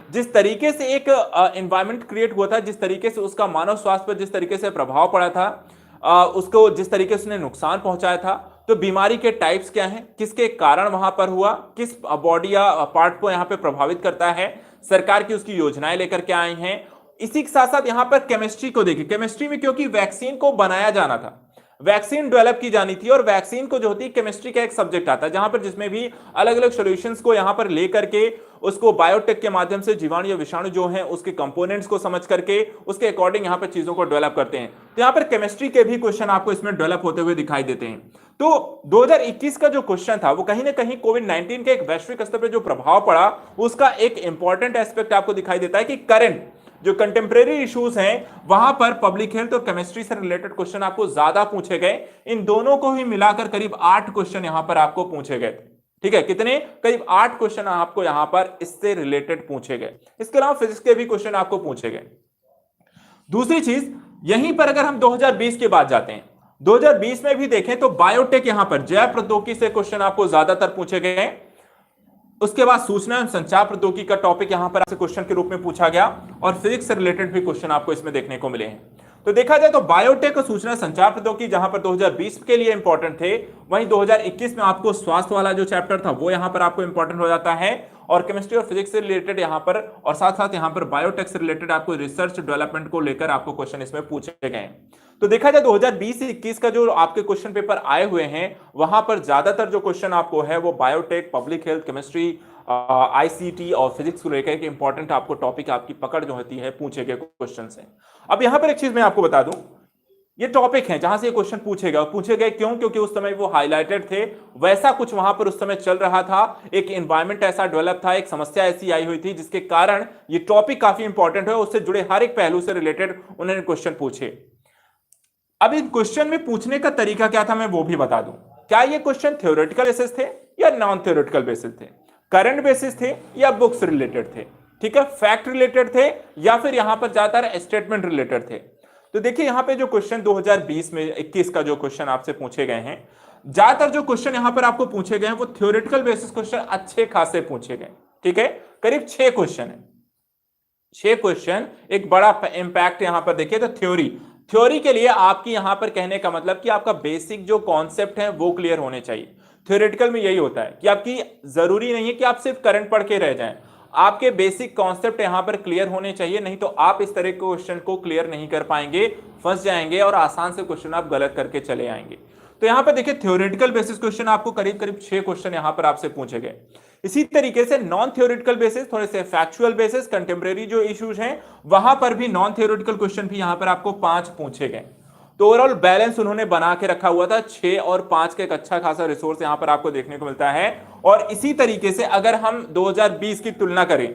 जिस तरीके से एक एनवायरनमेंट क्रिएट हुआ था, जिस तरीके से उसका मानव स्वास्थ्य पर जिस तरीके से प्रभाव पड़ा था, उसको जिस तरीके से उसने नुकसान पहुंचाया था, तो बीमारी के टाइप्स क्या हैं, किसके कारण वहां पर हुआ, किस बॉडी या पार्ट को यहां पे प्रभावित करता है, सरकार की उसकी योजनाएं लेकर के आई हैं, इसी के साथ साथ यहां पर केमिस्ट्री को देखिए, केमिस्ट्री में क्योंकि वैक्सीन को बनाया जाना था, वैक्सीन डेवलप की जानी थी, और वैक्सीन को जो होती है केमिस्ट्री का एक सब्जेक्ट आता है, जहां पर जिसमें भी अलग अलग सॉल्यूशंस को यहां पर लेकर के उसको बायोटेक के माध्यम से जीवाणु या विषाणु जो है उसके कंपोनेंट्स को समझ करके उसके अकॉर्डिंग यहां पर चीजों को डेवलप करते हैं। तो यहां पर केमिस्ट्री के भी क्वेश्चन आपको इसमें डेवलप होते हुए दिखाई देते हैं। तो 2021 का जो क्वेश्चन था वो कहीं ना कहीं कोविड-19 के एक वैश्विक स्तर पर जो प्रभाव पड़ा उसका एक इंपॉर्टेंट एस्पेक्ट आपको दिखाई देता है कि करंट जो कंटेम्प्रेरी इश्यूज हैं वहां पर पब्लिक हेल्थ और केमिस्ट्री से रिलेटेड क्वेश्चन आपको ज्यादा पूछे गए। इन दोनों को ही मिलाकर करीब 8 क्वेश्चन यहां पर आपको पूछे गए थे। ठीक है, कितने? करीब 8 क्वेश्चन आपको यहां पर इससे रिलेटेड पूछे गए। इसके अलावा फिजिक्स के भी क्वेश्चन आपको पूछे गए। दूसरी चीज, यहीं पर अगर हम 2020 के बाद जाते हैं, 2020 में भी देखें तो बायोटेक यहां पर जैव प्रौद्योगिकी से क्वेश्चन आपको ज्यादातर पूछे गए। उसके बाद सूचना एवं संचार प्रौद्योगिकी का टॉपिक यहां पर आपसे क्वेश्चन के रूप में पूछा गया, और फिजिक्स से रिलेटेड भी क्वेश्चन आपको इसमें देखने को मिले हैं। तो देखा जाए तो बायोटेक और सूचना संचार प्रौद्योगिकी जहां पर 2020 के लिए इंपॉर्टेंट थे, वहीं 2021 में आपको स्वास्थ्य वाला जो चैप्टर था वो यहां पर आपको इंपॉर्टेंट हो जाता है, और केमिस्ट्री और फिजिक्स से रिलेटेड यहां पर, और साथ साथ यहां पर बायोटेक से रिलेटेड आपको रिसर्च डेवलपमेंट को लेकर आपको क्वेश्चन इसमें पूछे गए। तो देखा जाए 2020-21 का जो आपके क्वेश्चन पेपर आए हुए हैं वहां पर ज्यादातर जो क्वेश्चन आपको है वो biotech, public health, chemistry, ICT और फिजिक्स को लेकर के इंपॉर्टेंट आपको टॉपिक, आपकी पकड़ जो होती है पूछे गए क्वेश्चन से। अब यहां पर एक चीज मैं आपको बता दूं, ये टॉपिक है जहां से ये क्वेश्चन पूछे गए क्यों? क्योंकि उस समय वो हाईलाइटेड थे, वैसा कुछ वहां पर उस समय चल रहा था, एक एनवायरनमेंट ऐसा डेवलप था, एक समस्या ऐसी आई हुई थी जिसके कारण ये टॉपिक काफी इंपॉर्टेंट है, उससे जुड़े हर एक पहलू से रिलेटेड उन्होंने क्वेश्चन पूछे। अब इन क्वेश्चन में पूछने का तरीका क्या था मैं वो भी बता दूं। क्या ये क्वेश्चन थ्योरेटिकल बेसिस थे या नॉन थ्योरेटिकल बेसिस थे, करंट बेसिस थे या बुक्स रिलेटेड थे, ठीक है, फैक्ट रिलेटेड थे या फिर यहां पर ज्यादातर स्टेटमेंट रिलेटेड थे। तो देखिए यहां पे जो क्वेश्चन 2020 में 21 का जो क्वेश्चन आपसे पूछे गए हैं, ज्यादातर जो क्वेश्चन यहां पर आपको पूछे गए हैं वो थ्योरेटिकल बेसिस क्वेश्चन अच्छे खासे पूछे गए। ठीक है, करीब 6 क्वेश्चन है, 6 क्वेश्चन, एक बड़ा इंपैक्ट यहां पर देखिए। तो थ्योरी के लिए आपकी यहां पर कहने का मतलब कि आपका बेसिक जो कॉन्सेप्ट है वो क्लियर होने चाहिए। थ्योरेटिकल में यही होता है कि आपकी जरूरी नहीं है कि आप सिर्फ करंट पढ़ के रह जाएं, आपके बेसिक कॉन्सेप्ट यहां पर क्लियर होने चाहिए, नहीं तो आप इस तरह के क्वेश्चन को क्लियर नहीं कर पाएंगे, फंस जाएंगे और आसान से क्वेश्चन आप गलत करके चले आएंगे। तो यहां पर देखिए थ्योरेटिकल बेसिस क्वेश्चन आपको करीब करीब 6 क्वेश्चन यहां पर आपसे पूछे गए। इसी तरीके से नॉन थ्योरेटिकल बेसिस, थोड़े से फैक्चुअल बेसिस, कंटेम्प्रेरी जो इश्यूज हैं वहां पर भी नॉन थ्योरेटिकल क्वेश्चन भी यहां पर आपको 5 पूछे गए। तो ओवरऑल बैलेंस उन्होंने बना के रखा हुआ था, 6 और 5 का एक अच्छा खासा रिसोर्स यहां पर आपको देखने को मिलता है। और इसी तरीके से अगर हम 2020 की तुलना करें,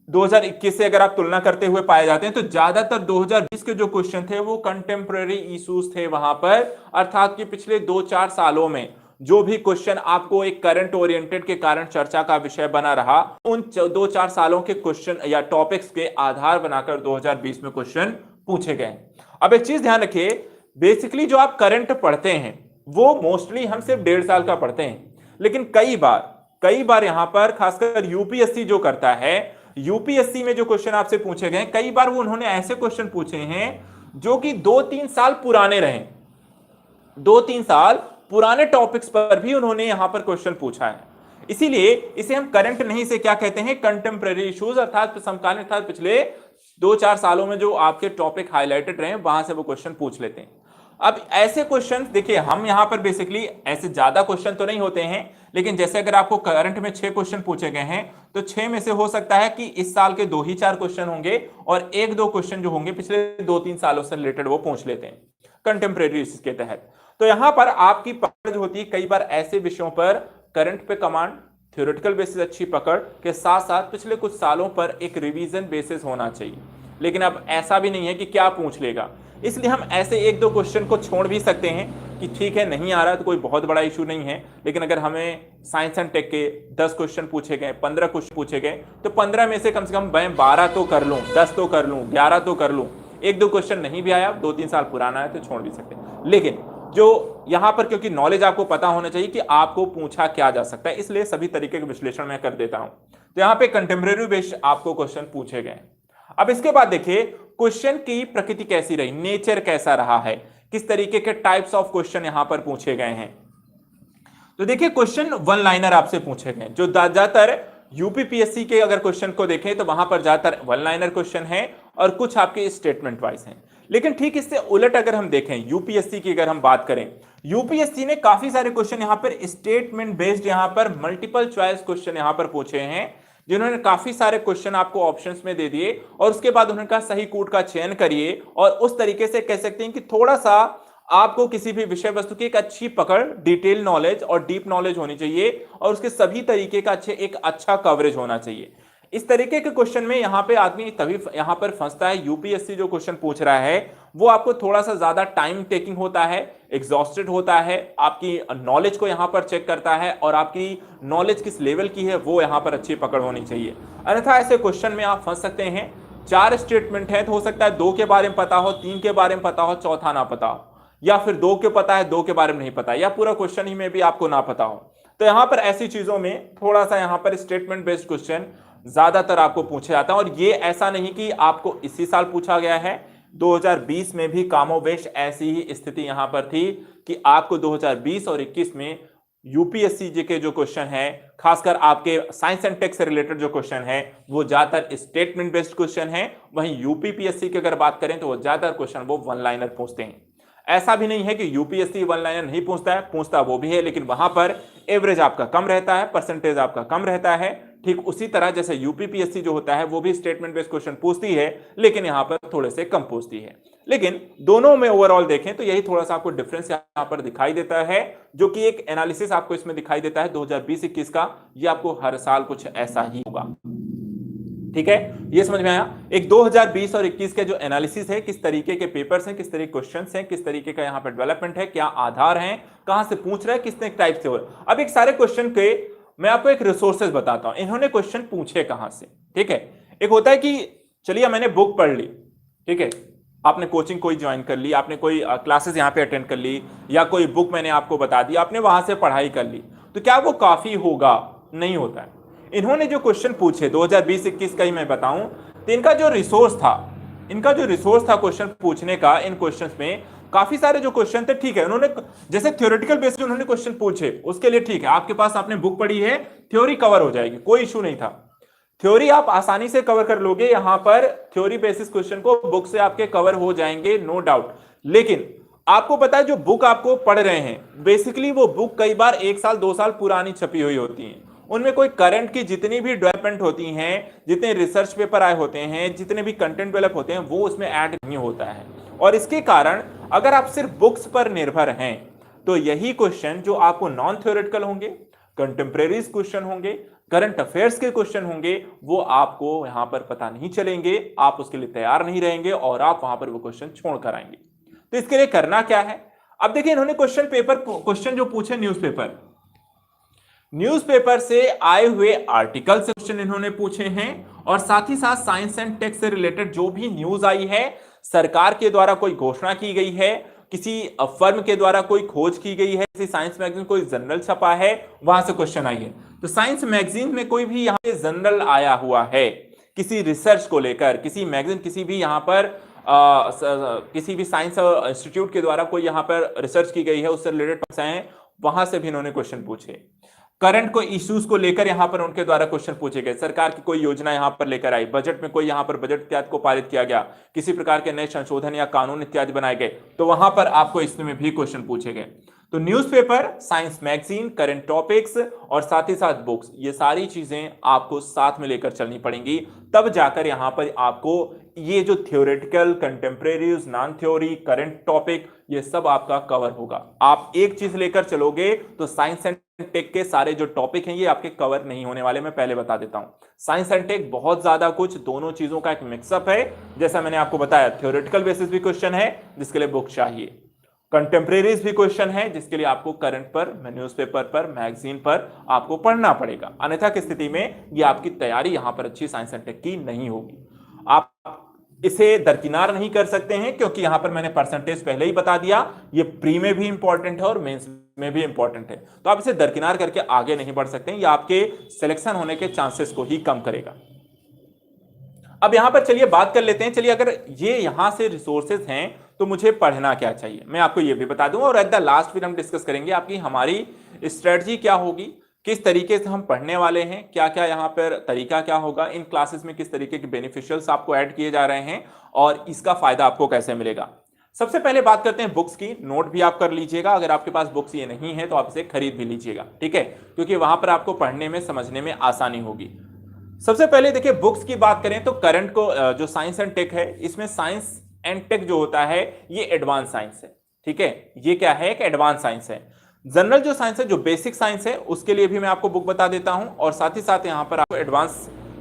2021 से अगर आप तुलना करते हुए पाए जाते हैं तो ज्यादातर 2020 के जो क्वेश्चन थे वो कंटेम्प्रेरी इश्यूज थे वहां पर, अर्थात कि पिछले 2-4 सालों में जो भी क्वेश्चन आपको एक करंट ओरिएंटेड के कारण चर्चा का विषय बना रहा, उन 2-4 सालों के क्वेश्चन या टॉपिक्स के आधार बनाकर 2020 में क्वेश्चन पूछे गए। अब एक चीज ध्यान रखिए, बेसिकली जो आप करंट पढ़ते हैं वो मोस्टली हम सिर्फ 1.5 साल का पढ़ते हैं, लेकिन कई बार यहां पर खासकर यूपीएससी जो करता है, यूपीएससी में जो क्वेश्चन आपसे पूछे गए कई बार वो उन्होंने ऐसे क्वेश्चन पूछे हैं जो कि 2-3 साल पुराने रहे, 2-3 साल पुराने टॉपिक्स पर भी उन्होंने यहां पर क्वेश्चन पूछा है। इसीलिए इसे हम करंट नहीं से क्या कहते हैं, कंटेम्प्रेरी इश्यूज, अर्थात समकालीन, अर्थात पिछले 2-4 सालों में जो आपके टॉपिक हाईलाइटेड रहे वहां से वो क्वेश्चन पूछ लेते हैं। अब ऐसे क्वेश्चन देखिए हम यहां पर बेसिकली ऐसे ज्यादा क्वेश्चन तो नहीं होते हैं, लेकिन जैसे अगर आपको करंट में 6 क्वेश्चन पूछे गए हैं तो 6 में से हो सकता है कि इस साल के 2 ही 4 क्वेश्चन होंगे और 1-2 क्वेश्चन जो होंगे पिछले 2-3 सालों से रिलेटेड वो पूछ लेते हैं कंटेम्प्रेरी के तहत। तो यहां पर आपकी पकड़ जो होती है कई बार ऐसे विषयों पर करंट पे कमांड, थ्योरेटिकल बेसिस अच्छी पकड़ के साथ साथ पिछले कुछ सालों पर एक रिवीजन बेसिस होना चाहिए। लेकिन अब ऐसा भी नहीं है कि क्या पूछ लेगा, इसलिए हम ऐसे 1-2 क्वेश्चन को छोड़ भी सकते हैं कि ठीक है नहीं आ रहा तो कोई बहुत बड़ा इशू नहीं है। लेकिन अगर हमें साइंस एंड टेक के 10 क्वेश्चन पूछे गए, 15 क्वेश्चन पूछे गए, तो 15 में से कम मैं 12 तो कर लूं, 10 तो कर लूं, 11 तो कर लूं। 1-2 क्वेश्चन नहीं भी आया, 2-3 साल पुराना है तो छोड़ भी सकते हैं। लेकिन जो यहां पर क्योंकि नॉलेज आपको पता होना चाहिए कि आपको पूछा क्या जा सकता है, इसलिए सभी तरीके के विश्लेषण मैं कर देता हूं। तो यहां पे कंटेम्प्रेरी बेस्ड आपको क्वेश्चन पूछे गए। अब इसके बाद देखिए क्वेश्चन की प्रकृति कैसी रही, नेचर कैसा रहा है, किस तरीके के टाइप्स ऑफ क्वेश्चन यहां पर पूछे गए हैं। तो देखिए क्वेश्चन वन लाइनर आपसे पूछे गए जो ज्यादातर यूपीपीएससी के अगर क्वेश्चन को देखें तो वहां पर ज्यादातर वन लाइनर क्वेश्चन है और कुछ आपके स्टेटमेंट वाइज हैं। लेकिन ठीक इससे उलट अगर हम देखें यूपीएससी की अगर हम बात करें, यूपीएससी ने काफी सारे क्वेश्चन यहां पर स्टेटमेंट बेस्ड यहां पर मल्टीपल चॉइस क्वेश्चन यहां पर पूछे हैं, जिन्होंने काफी सारे क्वेश्चन आपको ऑप्शंस में दे दिए और उसके बाद उन्होंने कहा सही कूट का चयन करिए और उस तरीके से कह सकते हैं कि थोड़ा सा आपको किसी भी विषय वस्तु की एक अच्छी पकड़, डिटेल नॉलेज और डीप नॉलेज होनी चाहिए और उसके सभी तरीके का एक अच्छा कवरेज होना चाहिए। इस तरीके के क्वेश्चन में यहां पे आदमी तभी यहां पर फंसता है। यूपीएससी जो क्वेश्चन पूछ रहा है वो आपको थोड़ा सा ज्यादा टाइम टेकिंग होता है, एग्जॉस्टेड होता है, आपकी नॉलेज को यहां पर चेक करता है और आपकी नॉलेज किस लेवल की है वो यहां पर अच्छी पकड़ होनी चाहिए। अन्यथा ऐसे क्वेश्चन में आप फंस सकते हैं। 4 स्टेटमेंट है तो हो सकता है 2 के बारे में पता हो, 3 के बारे में पता हो, चौथा ना पता हो, या फिर 2 के पता है 2 के बारे में नहीं पता, या पूरा क्वेश्चन ही में भी आपको ना पता हो। तो यहां पर ऐसी चीजों में थोड़ा सा यहां पर स्टेटमेंट बेस्ड क्वेश्चन ज्यादातर आपको पूछे जाता है। और ये ऐसा नहीं कि आपको इसी साल पूछा गया है, 2020 में भी कामोबेश ऐसी ही स्थिति यहां पर थी कि आपको 2020 और 21 में यूपीएससी जी के जो क्वेश्चन है, खासकर आपके साइंस एंड टेक से रिलेटेड जो क्वेश्चन है वो ज्यादातर स्टेटमेंट बेस्ड क्वेश्चन है। वहीं यूपीपीएससी की अगर बात करें तो वो ज्यादातर क्वेश्चन वो वन लाइनर पूछते हैं। ऐसा भी नहीं है कि यूपीएससी वन लाइनर नहीं पूछता है, पूछता वो भी है, लेकिन वहां पर एवरेज आपका कम रहता है, परसेंटेज आपका कम रहता है। ठीक उसी तरह जैसे यूपीपीएससी जो होता है वो भी स्टेटमेंट बेस्ड क्वेश्चन पूछती है, लेकिन यहां पर थोड़े से कम पूछती है। लेकिन दोनों में ओवरऑल देखें तो यही थोड़ा सा आपको डिफरेंस यहां पर दिखाई देता है, जो कि एक एनालिसिस आपको इसमें दिखाई देता है 2020-21 का। ये आपको हर साल कुछ ऐसा ही होगा। ठीक है, ये समझ में आया। एक 2020 और 21 के जो एनालिसिस है, किस तरीके के पेपर्स हैं, किस तरीके क्वेश्चंस हैं, किस तरीके का यहां पर डेवलपमेंट है, क्या आधार हैं, कहां से पूछ रहा है, कितने टाइप से हो रहा है। अब एक सारे क्वेश्चन के मैं आपको एक रिसोर्सेज बताता हूं, इन्होंने क्वेश्चन पूछे कहां से। ठीक है, एक होता है कि चलिए मैंने बुक पढ़ ली, ठीक है, आपने कोचिंग कोई ज्वाइन कर ली, आपने कोई क्लासेस यहां पे अटेंड कर ली, या कोई बुक मैंने आपको बता दी, आपने वहां से पढ़ाई कर ली, तो क्या वो काफी होगा? नहीं होता है। इन्होंने जो क्वेश्चन पूछे 2020-21 का ही मैं बताऊं, तो इनका जो रिसोर्स था क्वेश्चन पूछने का, इन क्वेश्चंस में काफी सारे जो क्वेश्चन थे, ठीक है, उन्होंने जैसे थ्योरेटिकल बेसिस उन्होंने क्वेश्चन पूछे, उसके लिए ठीक है, आपके पास आपने बुक पढ़ी है, थ्योरी कवर हो जाएगी, कोई इशू नहीं था। थ्योरी आप आसानी से कवर कर लोगे, यहां पर थ्योरी बेसिस क्वेश्चन को बुक से आपके कवर हो जाएंगे, नो डाउट। लेकिन आपको पता है जो बुक आपको पढ़ रहे हैं, बेसिकली वो बुक कई बार 1 साल 2 साल पुरानी छपी हुई होती है। उनमें कोई करंट की जितनी भी डेवलपमेंट होती हैं, जितने रिसर्च पेपर आए होते हैं, जितने भी कंटेंट डेवलप होते हैं, वो उसमें ऐड नहीं होता है। और इसके कारण अगर आप सिर्फ बुक्स पर निर्भर हैं तो यही क्वेश्चन जो आपको नॉन थ्योरेटिकल होंगे, कंटेम्प्रेरीज क्वेश्चन होंगे, करंट अफेयर्स के क्वेश्चन होंगे, वो आपको यहां पर पता नहीं चलेंगे, आप उसके लिए तैयार नहीं रहेंगे और आप वहां पर वो क्वेश्चन छोड़ कर आएंगे। तो इसके लिए करना क्या है? अब देखिए, इन्होंने क्वेश्चन जो पूछे न्यूज़पेपर से आए हुए आर्टिकल से क्वेश्चन इन्होंने पूछे हैं, और साथ ही साथ साइंस एंड टेक से रिलेटेड जो भी न्यूज आई है, सरकार के द्वारा कोई घोषणा की गई है, किसी फर्म के द्वारा कोई खोज की गई है, किसी साइंस मैगजीन कोई जर्नल छपा है, वहां से क्वेश्चन आई है। तो साइंस मैगजीन में कोई भी यहाँ पे जर्नल आया हुआ है किसी रिसर्च को लेकर, किसी मैगजीन, किसी भी यहाँ पर किसी भी साइंस इंस्टीट्यूट के द्वारा कोई यहाँ पर रिसर्च की गई है, उससे रिलेटेड हैं, वहां से भी इन्होंने क्वेश्चन पूछे। करंट को इश्यूज को लेकर यहां पर उनके द्वारा क्वेश्चन पूछे गए, सरकार की कोई योजना यहां पर लेकर आई, बजट में कोई यहां पर बजट इत्यादि को पारित किया गया, किसी प्रकार के नए संशोधन या कानून इत्यादि बनाए गए, तो वहां पर आपको इसमें भी क्वेश्चन पूछे गए। तो newspaper, science magazine, current topics और साथ ही साथ बुक्स, ये सारी चीजें आपको साथ में लेकर चलनी पड़ेंगी, तब जाकर यहां पर आपको ये जो theoretical, contemporaries, non theory, current topic, ये सब आपका कवर होगा। आप एक चीज लेकर चलोगे तो साइंस एंड टेक के सारे जो टॉपिक हैं ये आपके कवर नहीं होने वाले, मैं पहले बता देता हूं। साइंस एंड टेक बहुत ज्यादा कुछ, दोनों चीजों का एक मिक्सअप है। जैसा मैंने आपको बताया, थ्योरेटिकल बेसिस भी क्वेश्चन है जिसके लिए बुक चाहिए, कंटेम्प्रेरीज भी क्वेश्चन है जिसके लिए आपको करंट पर, न्यूज़पेपर पर, मैगजीन पर आपको पढ़ना पड़ेगा। अन्यथा की स्थिति में ये आपकी तैयारी यहां पर अच्छी साइंस एंड टेक की नहीं होगी। आप इसे दरकिनार नहीं कर सकते हैं, क्योंकि यहां पर मैंने परसेंटेज पहले ही बता दिया, ये प्री में भी इंपॉर्टेंट है और मेंस में भी इंपॉर्टेंट है, तो आप इसे दरकिनार करके आगे नहीं बढ़ सकते हैं, ये आपके सिलेक्शन होने के चांसेस को ही कम करेगा। अब यहां पर चलिए बात कर लेते हैं, चलिए अगर ये यहां से रिसोर्सेज हैं तो मुझे पढ़ना क्या चाहिए, मैं आपको ये भी बता दूं, और एट द लास्ट फिर हम डिस्कस करेंगे आपकी हमारी स्ट्रेटजी क्या होगी, किस तरीके से हम पढ़ने वाले हैं, क्या क्या यहाँ पर तरीका क्या होगा, इन क्लासेस में किस तरीके के बेनिफिशियल्स आपको ऐड किए जा रहे हैं और इसका फायदा आपको कैसे मिलेगा। सबसे पहले बात करते हैं बुक्स की। नोट भी आप कर लीजिएगा, अगर आपके पास बुक्स ये नहीं है तो आप इसे खरीद भी लीजिएगा, ठीक है, क्योंकि वहां पर आपको पढ़ने में समझने में आसानी होगी। सबसे पहले देखिए, बुक्स की बात करें तो करंट को जो साइंस एंड टेक है, इसमें साइंस एंड टेक जो होता है ये एडवांस साइंस है, ठीक है, ये क्या है, एक एडवांस साइंस है। जनरल जो साइंस है, जो बेसिक साइंस है, उसके लिए भी मैं आपको बुक बता देता हूं और साथ ही साथ यहां पर आपको एडवांस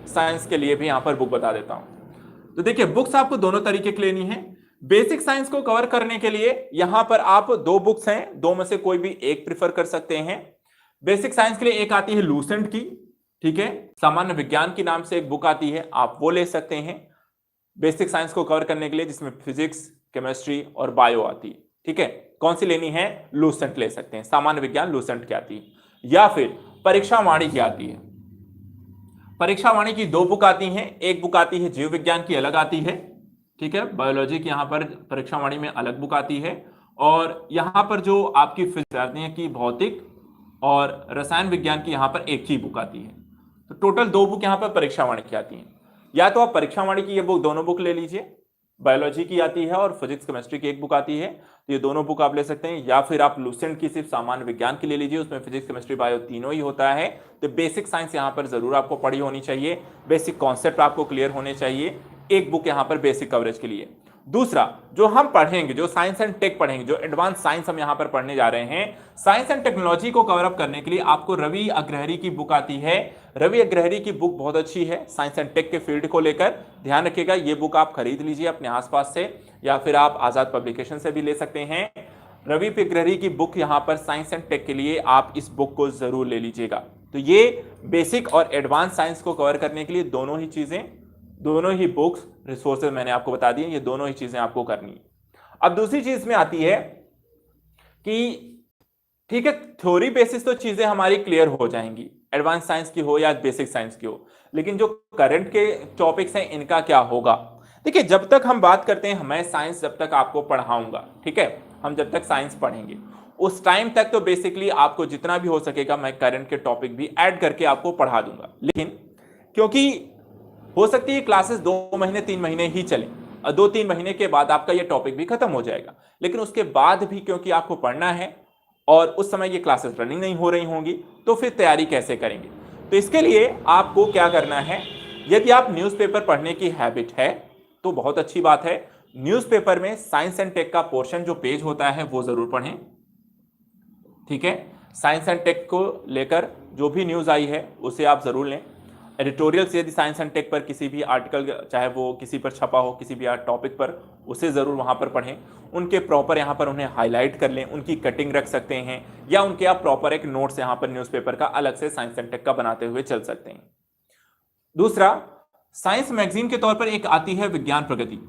साइंस के लिए भी यहां पर बुक बता देता हूं। तो देखिए, बुक्स आपको दोनों तरीके की लेनी है। बेसिक साइंस को कवर करने के लिए यहां पर आप दो बुक्स हैं, दो में से कोई भी एक प्रिफर कर सकते हैं। बेसिक साइंस के लिए एक आती है लूसेंट की, ठीक है, सामान्य विज्ञान के नाम से एक बुक आती है, आप वो ले सकते हैं बेसिक साइंस को कवर करने के लिए, जिसमें फिजिक्स, केमिस्ट्री और बायो आती है, ठीक है। कौन सी लेनी है, लूसेंट ले सकते हैं, सामान्य विज्ञान लूसेंट की आती है। या फिर परीक्षा वाणी की आती है, परीक्षा वाणी की दो बुक आती हैं, एक बुक आती है जीव विज्ञान की अलग आती है, ठीक है, बायोलॉजी की यहां पर परीक्षा वाणी में अलग बुक आती है, और यहां पर जो आपकी फिजिक्स की भौतिक और रसायन विज्ञान की यहां पर एक ही बुक आती है। तो टोटल दो बुक यहां पर परीक्षा वाणी की आती हैं। या तो आप परीक्षा वाणी की ये बुक, दोनों बुक ले लीजिए, बायोलॉजी की आती है और फिजिक्स केमिस्ट्री की एक बुक आती है, तो ये दोनों बुक आप ले सकते हैं। या फिर आप लूसेंट की सिर्फ सामान्य विज्ञान की ले लीजिए, उसमें फिजिक्स केमिस्ट्री बायो तीनों ही होता है। तो बेसिक साइंस यहां पर जरूर आपको पढ़ी होनी चाहिए, बेसिक कॉन्सेप्ट आपको क्लियर होने चाहिए, एक बुक यहां पर बेसिक कवरेज के लिए। दूसरा जो हम पढ़ेंगे, जो साइंस एंड टेक पढ़ेंगे, जो एडवांस साइंस हम यहां पर पढ़ने जा रहे हैं, साइंस एंड टेक्नोलॉजी को कवर अप करने के लिए आपको रवि अग्रहरि की बुक आती है। रवि अग्रहरि की बुक बहुत अच्छी है साइंस एंड टेक के फील्ड को लेकर, ध्यान रखिएगा, ये बुक आप खरीद लीजिए अपने आसपास से, या फिर आप आजाद पब्लिकेशन से भी ले सकते हैं। रवि अग्रहरि की बुक यहां पर साइंस एंड टेक के लिए आप इस बुक को जरूर ले लीजिएगा। तो ये बेसिक और एडवांस साइंस को कवर करने के लिए दोनों ही चीजें, दोनों ही बुक्स, रिसोर्सेज मैंने आपको बता दिए, ये दोनों ही चीजें आपको करनी है। अब दूसरी चीज में आती है कि ठीक है, थ्योरी बेसिस तो चीजें हमारी क्लियर हो जाएंगी, एडवांस साइंस की हो या बेसिक साइंस की हो, लेकिन जो करंट के टॉपिक्स हैं इनका क्या होगा। देखिए, जब तक हम बात करते हैं, मैं साइंस जब तक आपको पढ़ाऊंगा, ठीक है, हम जब तक साइंस पढ़ेंगे उस टाइम तक तो बेसिकली आपको जितना भी हो सकेगा मैं करंट के टॉपिक भी ऐड करके आपको पढ़ा दूंगा। लेकिन क्योंकि हो सकती है क्लासेस 2 महीने 3 महीने ही चले, 2-3 महीने के बाद आपका ये टॉपिक भी खत्म हो जाएगा, लेकिन उसके बाद भी क्योंकि आपको पढ़ना है और उस समय ये क्लासेस रनिंग नहीं हो रही होंगी, तो फिर तैयारी कैसे करेंगे। तो इसके लिए आपको क्या करना है, यदि आप न्यूज़पेपर पढ़ने की हैबिट है तो बहुत अच्छी बात है। न्यूज़पेपर में साइंस एंड टेक का पोर्शन जो पेज होता है वो जरूर पढ़ें, ठीक है, साइंस एंड टेक को लेकर जो भी न्यूज़ आई है उसे आप जरूर लें। एडिटोरियल्स यदि साइंस एंड टेक पर किसी भी आर्टिकल, चाहे वो किसी पर छपा हो, किसी भी टॉपिक पर, उसे ज़रूर वहाँ पर पढ़ें, उनके प्रॉपर यहाँ पर उन्हें हाईलाइट कर लें, उनकी कटिंग रख सकते हैं, या उनके आप प्रॉपर एक नोट्स यहाँ पर न्यूज़पेपर का अलग से साइंस एंड टेक का बनाते हुए चल सकते हैं। दूसरा, साइंस मैगजीन के तौर पर एक आती है विज्ञान प्रगति,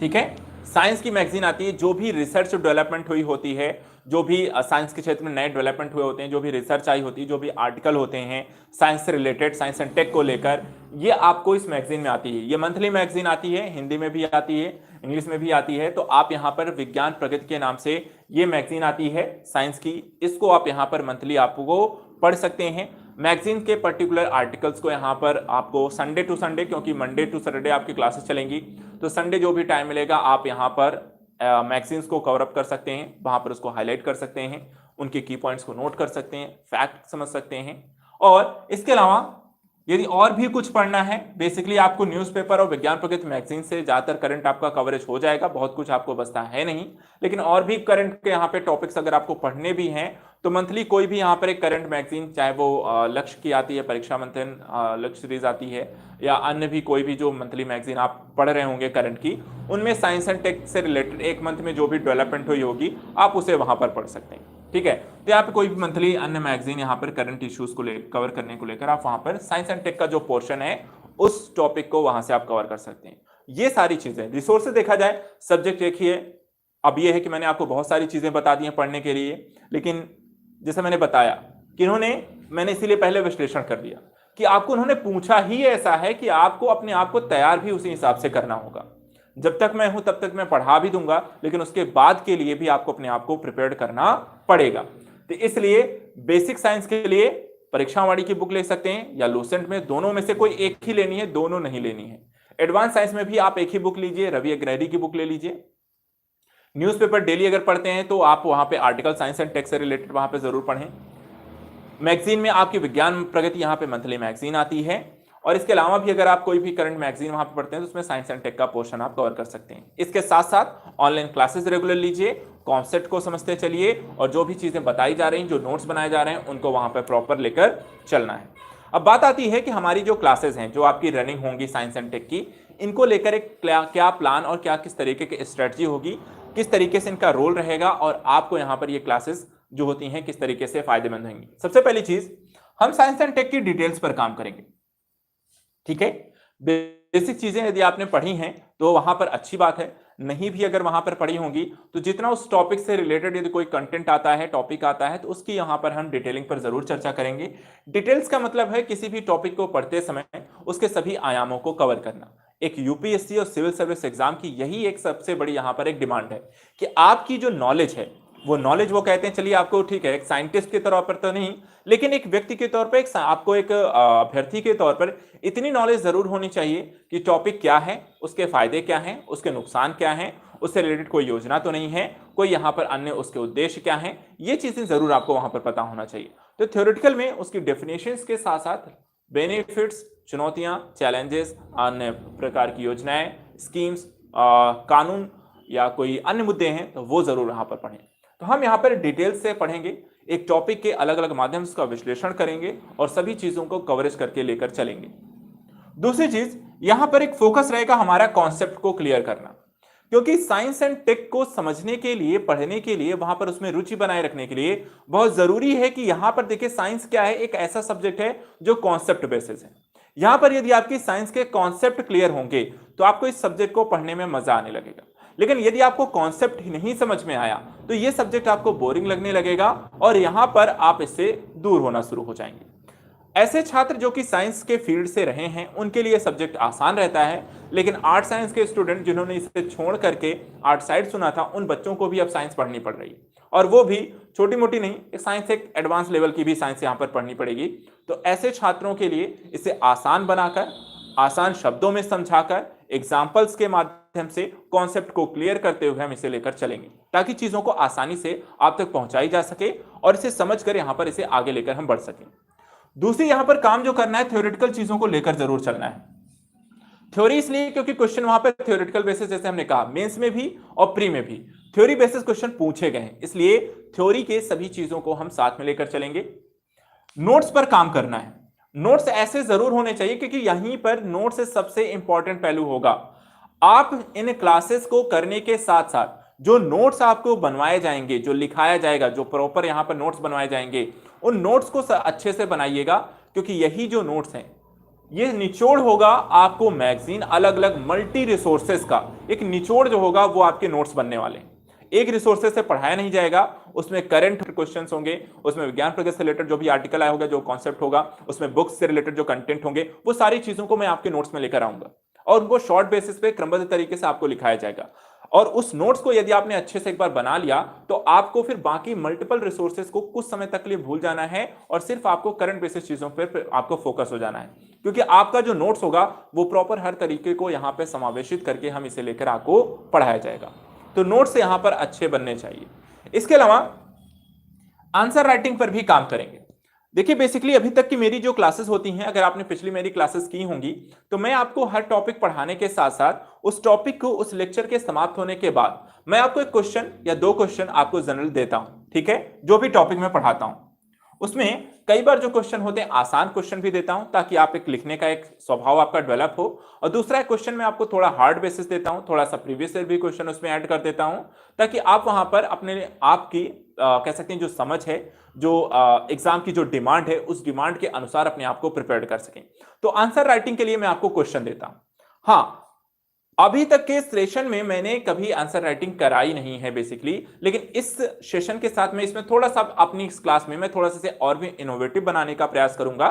ठीक है, साइंस की मैगजीन आती है, जो भी रिसर्च डेवलपमेंट हुई होती है, जो भी साइंस के क्षेत्र में नए डेवलपमेंट हुए होते हैं, जो भी रिसर्च आई होती है, जो भी आर्टिकल होते हैं साइंस से रिलेटेड, साइंस एंड टेक को लेकर, ये आपको इस मैगजीन में आती है। ये मंथली मैगजीन आती है, हिंदी में भी आती है, इंग्लिश में भी आती है। तो आप यहाँ पर विज्ञान प्रगति के नाम से ये मैगजीन आती है साइंस की, इसको आप यहाँ पर मंथली आपको पढ़ सकते हैं। मैगजीन के पर्टिकुलर आर्टिकल्स को यहाँ पर आपको संडे टू संडे, क्योंकि मंडे टू सैटरडे आपकी क्लासेस चलेंगी, तो संडे जो भी टाइम मिलेगा आप यहाँ पर मैगजीन्स को कवर अप कर सकते हैं, वहाँ पर उसको हाईलाइट कर सकते हैं, उनके की पॉइंट्स को नोट कर सकते हैं, फैक्ट समझ सकते हैं। और इसके अलावा यदि और भी कुछ पढ़ना है, बेसिकली आपको न्यूज़पेपर और विज्ञान प्रगति मैगजीन से ज़्यादातर करंट आपका कवरेज हो जाएगा, बहुत कुछ आपको बचता है नहीं। लेकिन और भी करंट के यहाँ पे टॉपिक्स अगर आपको पढ़ने भी हैं तो मंथली कोई भी यहाँ पर एक करंट मैगजीन, चाहे वो लक्ष्य की आती है, परीक्षा मंथन लक्ष्य सीरीज आती है, या अन्य भी कोई भी जो मंथली मैगजीन आप पढ़ रहे होंगे करंट की, उनमें साइंस एंड टेक से रिलेटेड एक मंथ में जो भी डेवलपमेंट हुई होगी आप उसे वहां पर पढ़ सकते हैं, ठीक है। तो यहाँ पे कोई भी मंथली अन्य मैगजीन यहाँ पर करंट इश्यूज को कवर करने को लेकर आप वहां पर साइंस एंड टेक का जो पोर्शन है उस टॉपिक को वहां से आप कवर कर सकते हैं। ये सारी चीजें रिसोर्सेज देखा जाए, सब्जेक्ट एक ही है। अब ये है कि मैंने आपको बहुत सारी चीजें बता दी हैं पढ़ने के लिए, लेकिन जैसे मैंने बताया कि मैंने इसीलिए पहले विश्लेषण कर दिया कि आपको उन्होंने पूछा ही ऐसा है कि आपको अपने आप को तैयार भी उसी हिसाब से करना होगा। जब तक मैं हूं तब तक मैं पढ़ा भी दूंगा, लेकिन उसके बाद के लिए भी आपको अपने आप को प्रिपेयर करना पड़ेगा। तो इसलिए बेसिक साइंस के लिए परीक्षावाड़ी की बुक ले सकते हैं या लूसेंट में, दोनों में से कोई एक ही लेनी है, दोनों नहीं लेनी है। एडवांस साइंस में भी आप एक ही बुक लीजिए, रवि अग्रहरि की बुक ले लीजिए। न्यूज़पेपर डेली अगर पढ़ते हैं तो आप वहां पे आर्टिकल साइंस एंड टेक से रिलेटेड वहां पे जरूर पढ़ें। मैगजीन में आपकी विज्ञान प्रगति यहाँ पे मंथली मैगजीन आती है, और इसके अलावा भी अगर आप कोई भी करंट मैगजीन वहां पे पढ़ते हैं तो उसमें साइंस एंड टेक का पोर्शन आप कवर कर सकते हैं। इसके साथ साथ ऑनलाइन क्लासेस रेगुलर लीजिए, कॉन्सेप्ट को समझते चलिए, और जो भी चीजें बताई जा रही हैं, जो नोट्स बनाए जा रहे हैं, उनको वहां पर प्रॉपर लेकर चलना है। अब बात आती है कि हमारी जो क्लासेस हैं, जो आपकी रनिंग होंगी साइंस एंड टेक की, इनको लेकर एक क्या प्लान और क्या किस तरीके की स्ट्रेटजी होगी, किस तरीके से इनका रोल रहेगा, और आपको यहाँ पर ये क्लासेस जो होती हैं किस तरीके से फायदेमंद होंगी। सबसे पहली चीज, हम साइंस एंड टेक की डिटेल्स पर काम करेंगे। ठीक है, बेसिक चीजें यदि आपने पढ़ी हैं तो वहां पर अच्छी बात है, नहीं भी अगर वहां पर पढ़ी होंगी तो जितना उस टॉपिक से रिलेटेड यदि कोई कंटेंट आता है, टॉपिक आता है, तो उसकी यहां पर हम डिटेलिंग पर जरूर चर्चा करेंगे। डिटेल्स का मतलब है किसी भी टॉपिक को पढ़ते समय उसके सभी आयामों को कवर करना। एक यूपीएससी और सिविल सर्विस एग्जाम की यही एक सबसे बड़ी यहां पर एक डिमांड है कि आपकी जो नॉलेज है, वो नॉलेज वो कहते हैं, चलिए आपको ठीक है एक साइंटिस्ट के तौर पर तो नहीं, लेकिन एक व्यक्ति के तौर पर, आपको एक अभ्यर्थी के तौर पर इतनी नॉलेज जरूर होनी चाहिए कि टॉपिक क्या है, उसके फायदे क्या हैं, उसके नुकसान क्या हैं, उससे रिलेटेड कोई योजना तो नहीं है, कोई यहाँ पर अन्य उसके उद्देश्य क्या हैं, ये चीजें जरूर आपको वहां पर पता होना चाहिए। तो थ्योरेटिकल में उसकी डेफिनेशंस के साथ साथ बेनिफिट्स, चुनौतियां, चैलेंजेस, अन्य प्रकार की योजनाएं, स्कीम्स, कानून या कोई अन्य मुद्दे हैं तो वो जरूर यहाँ पर पढ़ें। तो हम यहाँ पर डिटेल्स से पढ़ेंगे, एक टॉपिक के अलग अलग माध्यम से उसका विश्लेषण करेंगे और सभी चीजों को कवरेज करके लेकर चलेंगे। दूसरी चीज, यहां पर एक फोकस रहेगा हमारा कॉन्सेप्ट को क्लियर करना, क्योंकि साइंस एंड टेक को समझने के लिए, पढ़ने के लिए, वहां पर उसमें रुचि बनाए रखने के लिए बहुत जरूरी है कि यहां पर देखिए साइंस क्या है, एक ऐसा सब्जेक्ट है जो कॉन्सेप्ट बेसिस है। यहां पर यदि आपकी साइंस के कॉन्सेप्ट क्लियर होंगे तो आपको इस सब्जेक्ट को पढ़ने में मजा आने लगेगा, लेकिन यदि आपको कॉन्सेप्ट ही नहीं समझ में आया तो यह सब्जेक्ट आपको बोरिंग लगने लगेगा और यहां पर आप इससे दूर होना शुरू हो जाएंगे। ऐसे छात्र जो कि साइंस के फील्ड से रहे हैं उनके लिए सब्जेक्ट आसान रहता है, लेकिन आर्ट साइंस के स्टूडेंट जिन्होंने इसे छोड़ करके आर्ट साइड सुना था, उन बच्चों को भी अब साइंस पढ़नी पड़ रही है, और वो भी छोटी मोटी नहीं, साइंस एक एडवांस लेवल की भी साइंस यहां पर पढ़नी पड़ेगी। तो ऐसे छात्रों के लिए इसे आसान बनाकर, आसान शब्दों में समझाकर, एग्जाम्पल्स के माध्यम से कॉन्सेप्ट को क्लियर करते हुए हम इसे लेकर चलेंगे, ताकि चीजों को आसानी से आप तक पहुंचाई जा सके और इसे समझकर यहां पर इसे आगे लेकर हम बढ़ सकें। दूसरी यहां पर काम जो करना है, थ्योरेटिकल चीजों को लेकर जरूर चलना है। थ्योरी इसलिए क्योंकि क्वेश्चन वहां पर थ्योरेटिकल बेसिस, जैसे हमने कहा मेंस में भी और प्री में भी थ्योरी बेसिस क्वेश्चन पूछे गए हैं, इसलिए थ्योरी के सभी चीजों को हम साथ में लेकर चलेंगे। नोट्स पर काम करना है, नोट्स ऐसे जरूर होने चाहिए क्योंकि यहीं पर नोट्स सबसे इंपॉर्टेंट पहलू होगा। आप इन क्लासेस को करने के साथ साथ जो नोट्स आपको बनवाए जाएंगे, जो लिखाया जाएगा, जो प्रॉपर यहां पर नोट्स बनवाए जाएंगे, उन नोट्स को अच्छे से बनाइएगा, क्योंकि यही जो नोट्स हैं ये निचोड़ होगा आपको मैगजीन, अलग अलग मल्टी रिसोर्सेस का एक निचोड़ जो होगा वो आपके नोट्स बनने वाले हैं। एक रिसोर्सेस से पढ़ाया नहीं जाएगा, उसमें करंट क्वेश्चंस होंगे, उसमें विज्ञान प्रगति से रिलेटेड जो भी आर्टिकल आया होगा, जो कॉन्सेप्ट होगा, उसमें बुक्स से रिलेटेड जो कंटेंट होंगे, वो सारी चीजों को मैं आपके नोट्स में लेकर आऊंगा और उनको शॉर्ट बेसिस पे क्रमबद्ध तरीके से आपको लिखाया जाएगा। और उस नोट्स को यदि आपने अच्छे से एक बार बना लिया तो आपको फिर बाकी मल्टीपल रिसोर्सेज को कुछ समय तक के लिए भूल जाना है और सिर्फ आपको करंट बेसिस चीजों पर आपको फोकस हो जाना है, क्योंकि आपका जो नोट्स होगा वो प्रॉपर हर तरीके को यहां पे समावेशित करके हम इसे लेकर आपको पढ़ाया जाएगा। तो नोट्स यहां पर अच्छे बनने चाहिए। इसके अलावा आंसर राइटिंग पर भी काम करेंगे। देखिए बेसिकली अभी तक की मेरी जो क्लासेस होती हैं, अगर आपने पिछली मेरी क्लासेस की होंगी तो मैं आपको हर टॉपिक पढ़ाने के साथ साथ उस टॉपिक को, उस लेक्चर के समाप्त होने के बाद मैं आपको एक क्वेश्चन या दो क्वेश्चन आपको जनरल देता हूं, ठीक है, जो भी टॉपिक में पढ़ाता हूं। उसमें कई बार जो क्वेश्चन होते हैं आसान क्वेश्चन भी देता हूं ताकि आप एक लिखने का एक स्वभाव आपका डेवलप हो, और दूसरा क्वेश्चन में आपको थोड़ा हार्ड बेसिस देता हूं, थोड़ा सा प्रीवियस ईयर भी क्वेश्चन उसमें ऐड कर देता हूं, ताकि आप वहां पर अपने आपकी कह सकते हैं जो समझ है, जो एग्जाम की जो डिमांड है, उस डिमांड के अनुसार अपने आप को प्रिपेयर कर सकें। तो आंसर राइटिंग के लिए मैं आपको क्वेश्चन देता हूं। हाँ, अभी तक के सेशन में मैंने कभी आंसर राइटिंग कराई नहीं है बेसिकली, लेकिन इस सेशन के साथ में इसमें थोड़ा सा अपनी इस क्लास में मैं थोड़ा सा और भी इनोवेटिव बनाने का प्रयास करूंगा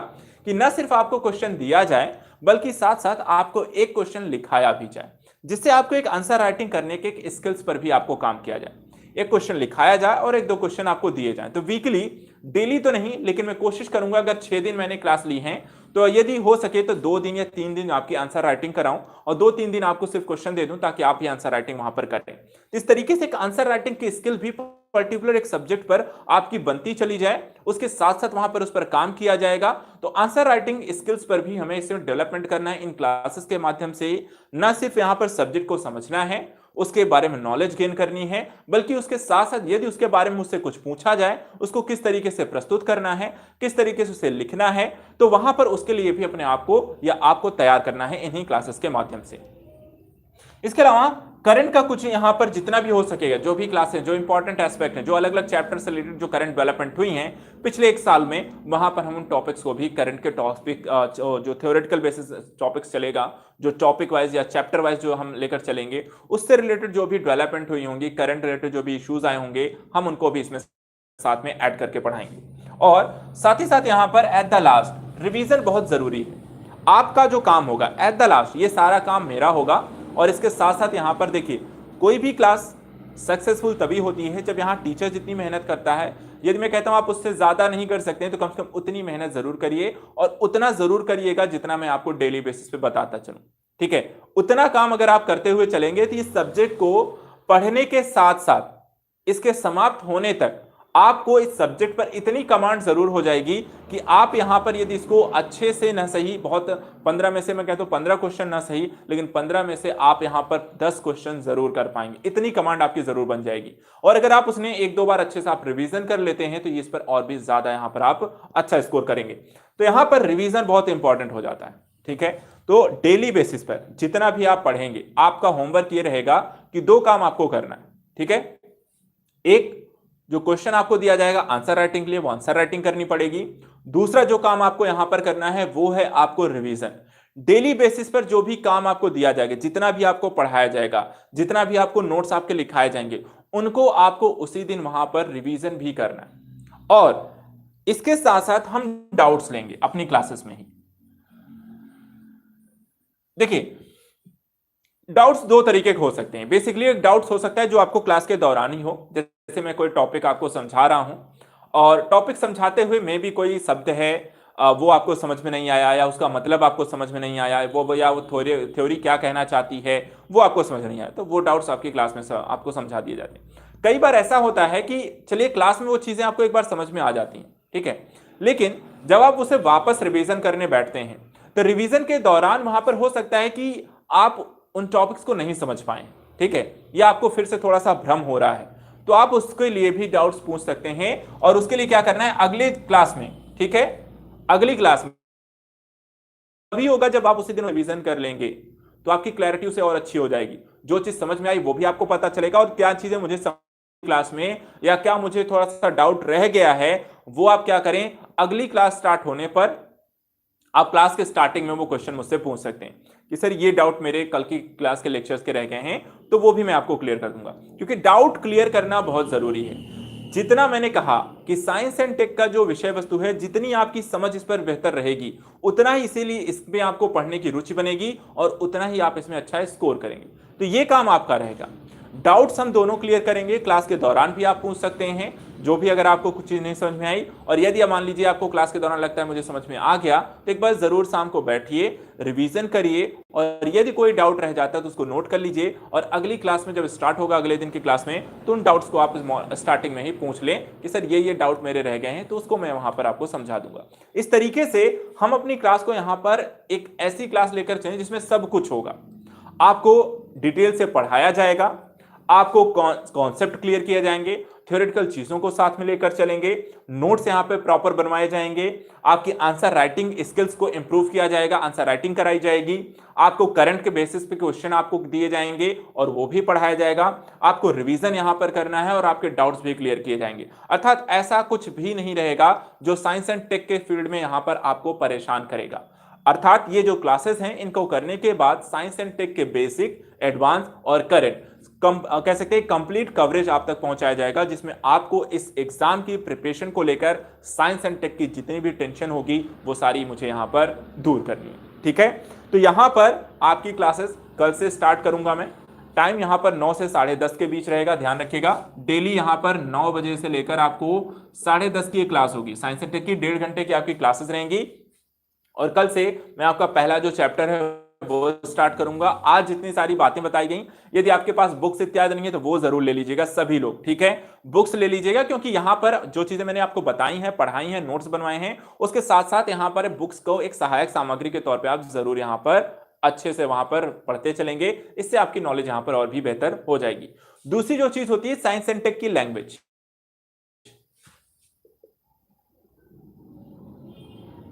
कि न सिर्फ आपको क्वेश्चन दिया जाए बल्कि साथ साथ आपको एक क्वेश्चन लिखाया भी जाए, जिससे आपको एक आंसर राइटिंग करने के एक स्किल्स पर भी आपको काम किया जाए, एक क्वेश्चन लिखाया जाए और एक दो क्वेश्चन आपको दिए जाए। तो वीकली, डेली तो नहीं, लेकिन मैं कोशिश करूंगा अगर 6 दिन मैंने क्लास ली है तो यदि हो सके तो 2 दिन या 3 दिन आपकी आंसर राइटिंग कराऊं और 2-3 दिन आपको सिर्फ क्वेश्चन दे दूं ताकि आप ये आंसर राइटिंग वहां पर करें। इस तरीके से एक आंसर राइटिंग की स्किल भी पर्टिकुलर एक सब्जेक्ट पर आपकी बनती चली जाए, उसके साथ साथ वहां पर उस पर काम किया जाएगा। तो आंसर राइटिंग स्किल्स पर भी हमें इसमें डेवलपमेंट करना है इन क्लासेस के माध्यम से। न सिर्फ यहां पर सब्जेक्ट को समझना है, उसके बारे में नॉलेज गेन करनी है, बल्कि उसके साथ साथ यदि उसके बारे में मुझसे कुछ पूछा जाए, उसको किस तरीके से प्रस्तुत करना है, किस तरीके से उसे लिखना है, तो वहां पर उसके लिए भी अपने आप को या आपको तैयार करना है इन्हीं क्लासेस के माध्यम से। इसके अलावा करंट का कुछ यहां पर जितना भी हो सकेगा, जो भी क्लासेस, जो इंपॉर्टेंट एस्पेक्ट हैं, जो अलग अलग चैप्टर से रिलेटेड जो करंट डेवलपमेंट हुई हैं पिछले 1 साल में, वहां पर हम उन टॉपिक्स को भी, करंट के टॉपिक जो थ्योरेटिकल बेसिस टॉपिक्स चलेगा, जो टॉपिक वाइज या चैप्टर वाइज जो हम लेकर चलेंगे, उससे रिलेटेड जो भी डेवलपमेंट हुई होंगी, करंट रिलेटेड जो भी इश्यूज आए होंगे, हम उनको भी इसमें साथ में ऐड करके पढ़ाएंगे। और साथ ही साथ यहां पर एट द लास्ट रिवीजन बहुत जरूरी है। आपका जो काम होगा एट द लास्ट, ये सारा काम मेरा होगा। और इसके साथ साथ यहां पर देखिए, कोई भी क्लास सक्सेसफुल तभी होती है जब यहां टीचर जितनी मेहनत करता है, यदि मैं कहता हूं आप उससे ज्यादा नहीं कर सकते हैं तो कम से कम उतनी मेहनत जरूर करिए और उतना जरूर करिएगा जितना मैं आपको डेली बेसिस पे बताता चलूं। ठीक है, उतना काम अगर आप करते हुए चलेंगे तो इस सब्जेक्ट को पढ़ने के साथ साथ इसके समाप्त होने तक आपको इस सब्जेक्ट पर इतनी कमांड जरूर हो जाएगी कि आप यहां पर यदि इसको अच्छे से न सही, बहुत 15 में से मैं कहता हूं 15 क्वेश्चन ना सही, लेकिन 15 में से आप यहां पर 10 क्वेश्चन जरूर कर पाएंगे। इतनी कमांड आपकी जरूर बन जाएगी। और अगर आप उसने 1-2 बार अच्छे से आप रिवीजन कर लेते हैं तो इस पर और भी ज्यादा यहां पर आप अच्छा स्कोर करेंगे। तो यहां पर रिवीजन बहुत इंपॉर्टेंट हो जाता है। ठीक है, तो डेली बेसिस पर जितना भी आप पढ़ेंगे, आपका होमवर्क ये रहेगा कि 2 काम आपको करना है। ठीक है, एक, जो क्वेश्चन आपको दिया जाएगा आंसर राइटिंग के लिए, वो आंसर राइटिंग करनी पड़ेगी। दूसरा जो काम आपको यहां पर करना है वो है आपको रिवीजन। डेली बेसिस पर जो भी काम आपको दिया जाएगा, जितना भी आपको पढ़ाया जाएगा, जितना भी आपको नोट्स आपके लिखाए जाएंगे, उनको आपको उसी दिन वहां पर रिवीजन भी करना है। और इसके साथ साथ हम डाउट्स लेंगे अपनी क्लासेस में ही। देखिए, डाउट्स 2 तरीके के हो सकते हैं। बेसिकली एक डाउट्स हो सकता है जो आपको क्लास के दौरान ही हो, जैसे मैं कोई टॉपिक आपको समझा रहा हूं और टॉपिक समझाते हुए में भी कोई शब्द है वो आपको समझ में नहीं आया, या उसका मतलब आपको समझ में नहीं आया, या वो थ्योरी क्या कहना चाहती है वो आपको समझ नहीं आया, तो वो डाउट्स आपकी क्लास में आपको समझा दिए जाते हैं। कई बार ऐसा होता है कि चलिए क्लास में वो चीजें आपको एक बार समझ में आ जाती हैं, ठीक है, लेकिन जब आप उसे वापस रिवीजन करने बैठते हैं तो रिवीजन के दौरान वहां पर हो सकता है कि आप उन टॉपिक्स को नहीं समझ पाए। ठीक है, या आपको फिर से थोड़ा सा भ्रम हो रहा है, तो आप उसके लिए भी डाउट्स पूछ सकते हैं। और उसके लिए क्या करना है, अगले क्लास में, ठीक है, अगली क्लास में अभी होगा जब आप उसी दिन रिवीजन कर लेंगे तो आपकी क्लैरिटी उसे और अच्छी हो जाएगी। जो चीज समझ में आई वो भी आपको पता चलेगा, और क्या चीजें मुझे क्लास में या क्या मुझे थोड़ा सा डाउट रह गया है वो आप क्या करें, अगली क्लास स्टार्ट होने पर आप क्लास के स्टार्टिंग में वो क्वेश्चन मुझसे पूछ सकते हैं कि सर ये डाउट मेरे कल की क्लास के लेक्चर्स के रह गए हैं, तो वो भी मैं आपको क्लियर कर दूंगा, क्योंकि डाउट क्लियर करना बहुत जरूरी है। जितना मैंने कहा कि साइंस एंड टेक का जो विषय वस्तु है, जितनी आपकी समझ इस पर बेहतर रहेगी, उतना ही इसीलिए इसमें आपको पढ़ने की रुचि बनेगी और उतना ही आप इसमें अच्छा स्कोर करेंगे। तो ये काम आपका रहेगा। डाउट्स हम दोनों क्लियर करेंगे, क्लास के दौरान भी आप पूछ सकते हैं जो भी, अगर आपको कुछ चीज नहीं समझ में आई, और यदि मान लीजिए आपको क्लास के दौरान लगता है मुझे समझ में आ गया, तो एक बार जरूर शाम को बैठिए, रिवीजन करिए, और यदि कोई डाउट रह जाता है तो उसको नोट कर लीजिए, और अगली क्लास में जब स्टार्ट होगा अगले दिन की क्लास में, तो उन डाउट्स को आप स्टार्टिंग में ही पूछ लें कि सर ये डाउट मेरे रह गए हैं, तो उसको मैं वहां पर आपको समझा दूंगा। इस तरीके से हम अपनी क्लास को यहां पर एक ऐसी क्लास लेकर चलें जिसमें सब कुछ होगा। आपको डिटेल से पढ़ाया जाएगा, आपको कॉन्सेप्ट क्लियर किए जाएंगे, थ्योरेटिकल चीजों को साथ में लेकर चलेंगे, नोट्स यहां पे प्रॉपर बनवाए जाएंगे, आपकी आंसर राइटिंग स्किल्स को इंप्रूव किया जाएगा, आंसर राइटिंग कराई जाएगी, आपको करंट के बेसिस पे क्वेश्चन आपको दिए जाएंगे और वो भी पढ़ाया जाएगा, आपको रिवीजन यहां पर करना है और आपके डाउट्स भी क्लियर किए जाएंगे। अर्थात ऐसा कुछ भी नहीं रहेगा जो साइंस एंड टेक के फील्ड में यहां पर आपको परेशान करेगा। अर्थात ये जो क्लासेस हैं इनको करने के बाद साइंस एंड टेक के बेसिक, एडवांस और करंट कह सकते हैं कंप्लीट कवरेज आप तक पहुंचाया जाएगा, जिसमें आपको इस एग्जाम की प्रिपरेशन को लेकर साइंस एंड टेक की जितनी भी टेंशन होगी वो सारी मुझे यहां पर दूर करनी है। ठीक है, तो यहां पर आपकी क्लासेस कल से स्टार्ट करूंगा मैं। टाइम यहां पर 9 से 10:30 के बीच रहेगा, ध्यान रखिएगा। डेली यहां पर 9 बजे से लेकर आपको 10:30 की क्लास होगी। साइंस एंड टेक की 1.5 घंटे की आपकी क्लासेस रहेंगी। और कल से मैं आपका पहला जो चैप्टर है वो स्टार्ट करूंगा। आज जितनी सारी बातें बताई गई, यदि आपके पास बुक्स इत्यादि नहीं है तो वो जरूर ले लीजिएगा सभी लोग, ठीक है। बुक्स ले लीजिएगा, क्योंकि यहां पर जो चीजें मैंने आपको बताई हैं, पढ़ाई हैं, नोट्स बनवाए हैं, उसके साथ साथ यहां पर बुक्स को एक सहायक सामग्री के तौर पर आप जरूर यहां पर अच्छे से वहां पर पढ़ते चलेंगे। इससे आपकी नॉलेज यहां पर और भी बेहतर हो जाएगी। दूसरी जो चीज होती है साइंस एंड टेक की लैंग्वेज।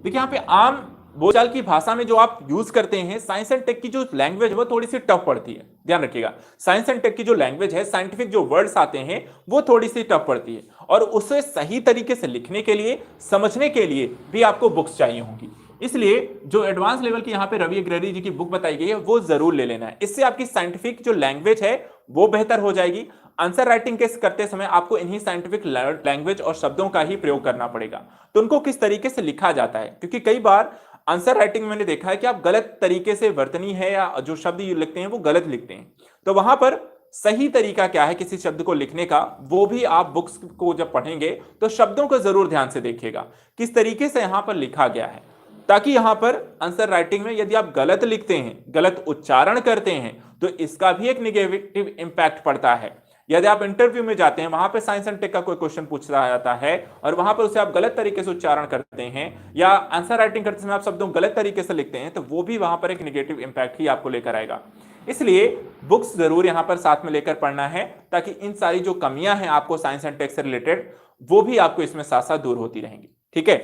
देखिए यहां पे आम बोलचाल की भाषा में जो आप यूज करते हैं, साइंस एंड टेक की जो लैंग्वेज है वो थोड़ी सी टफ पड़ती है, ध्यान रखिएगा। साइंस एंड टेक की जो लैंग्वेज है, साइंटिफिक जो वर्ड्स आते हैं वो थोड़ी सी टफ पड़ती है, और उसे सही तरीके से लिखने के लिए, समझने के लिए भी आपको बुक्स चाहिए होंगी। इसलिए जो एडवांस लेवल की यहाँ पे रवि अग्रवाल जी की बुक बताई गई है वो जरूर ले लेना है। इससे आपकी साइंटिफिक जो लैंग्वेज है वो बेहतर हो जाएगी। आंसर राइटिंग के करते समय आपको इन्हीं साइंटिफिक लैंग्वेज और शब्दों का ही प्रयोग करना पड़ेगा। तो उनको किस तरीके से लिखा जाता है, क्योंकि कई बार आंसर राइटिंग में मैंने देखा है कि आप गलत तरीके से वर्तनी है या जो शब्द लिखते हैं वो गलत लिखते हैं। तो वहां पर सही तरीका क्या है किसी शब्द को लिखने का, वो भी आप बुक्स को जब पढ़ेंगे तो शब्दों को जरूर ध्यान से देखिएगा किस तरीके से यहां पर लिखा गया है, ताकि यहां पर आंसर राइटिंग में यदि आप गलत लिखते हैं, गलत उच्चारण करते हैं, तो इसका भी एक निगेटिव इंपैक्ट पड़ता है। यदि आप इंटरव्यू में जाते हैं, वहां पे साइंस एंड टेक का कोई क्वेश्चन पूछा जाता है और वहां पर उसे आप गलत तरीके से उच्चारण करते हैं या आंसर राइटिंग करते समय आप शब्दों गलत तरीके से लिखते हैं, तो वो भी वहां पर एक निगेटिव इंपैक्ट ही आपको लेकर आएगा। इसलिए बुक्स जरूर यहां पर साथ में लेकर पढ़ना है, ताकि इन सारी जो कमियां हैं आपको साइंस एंड टेक से रिलेटेड, वो भी आपको इसमें साथ साथ दूर होती रहेंगी, ठीक है।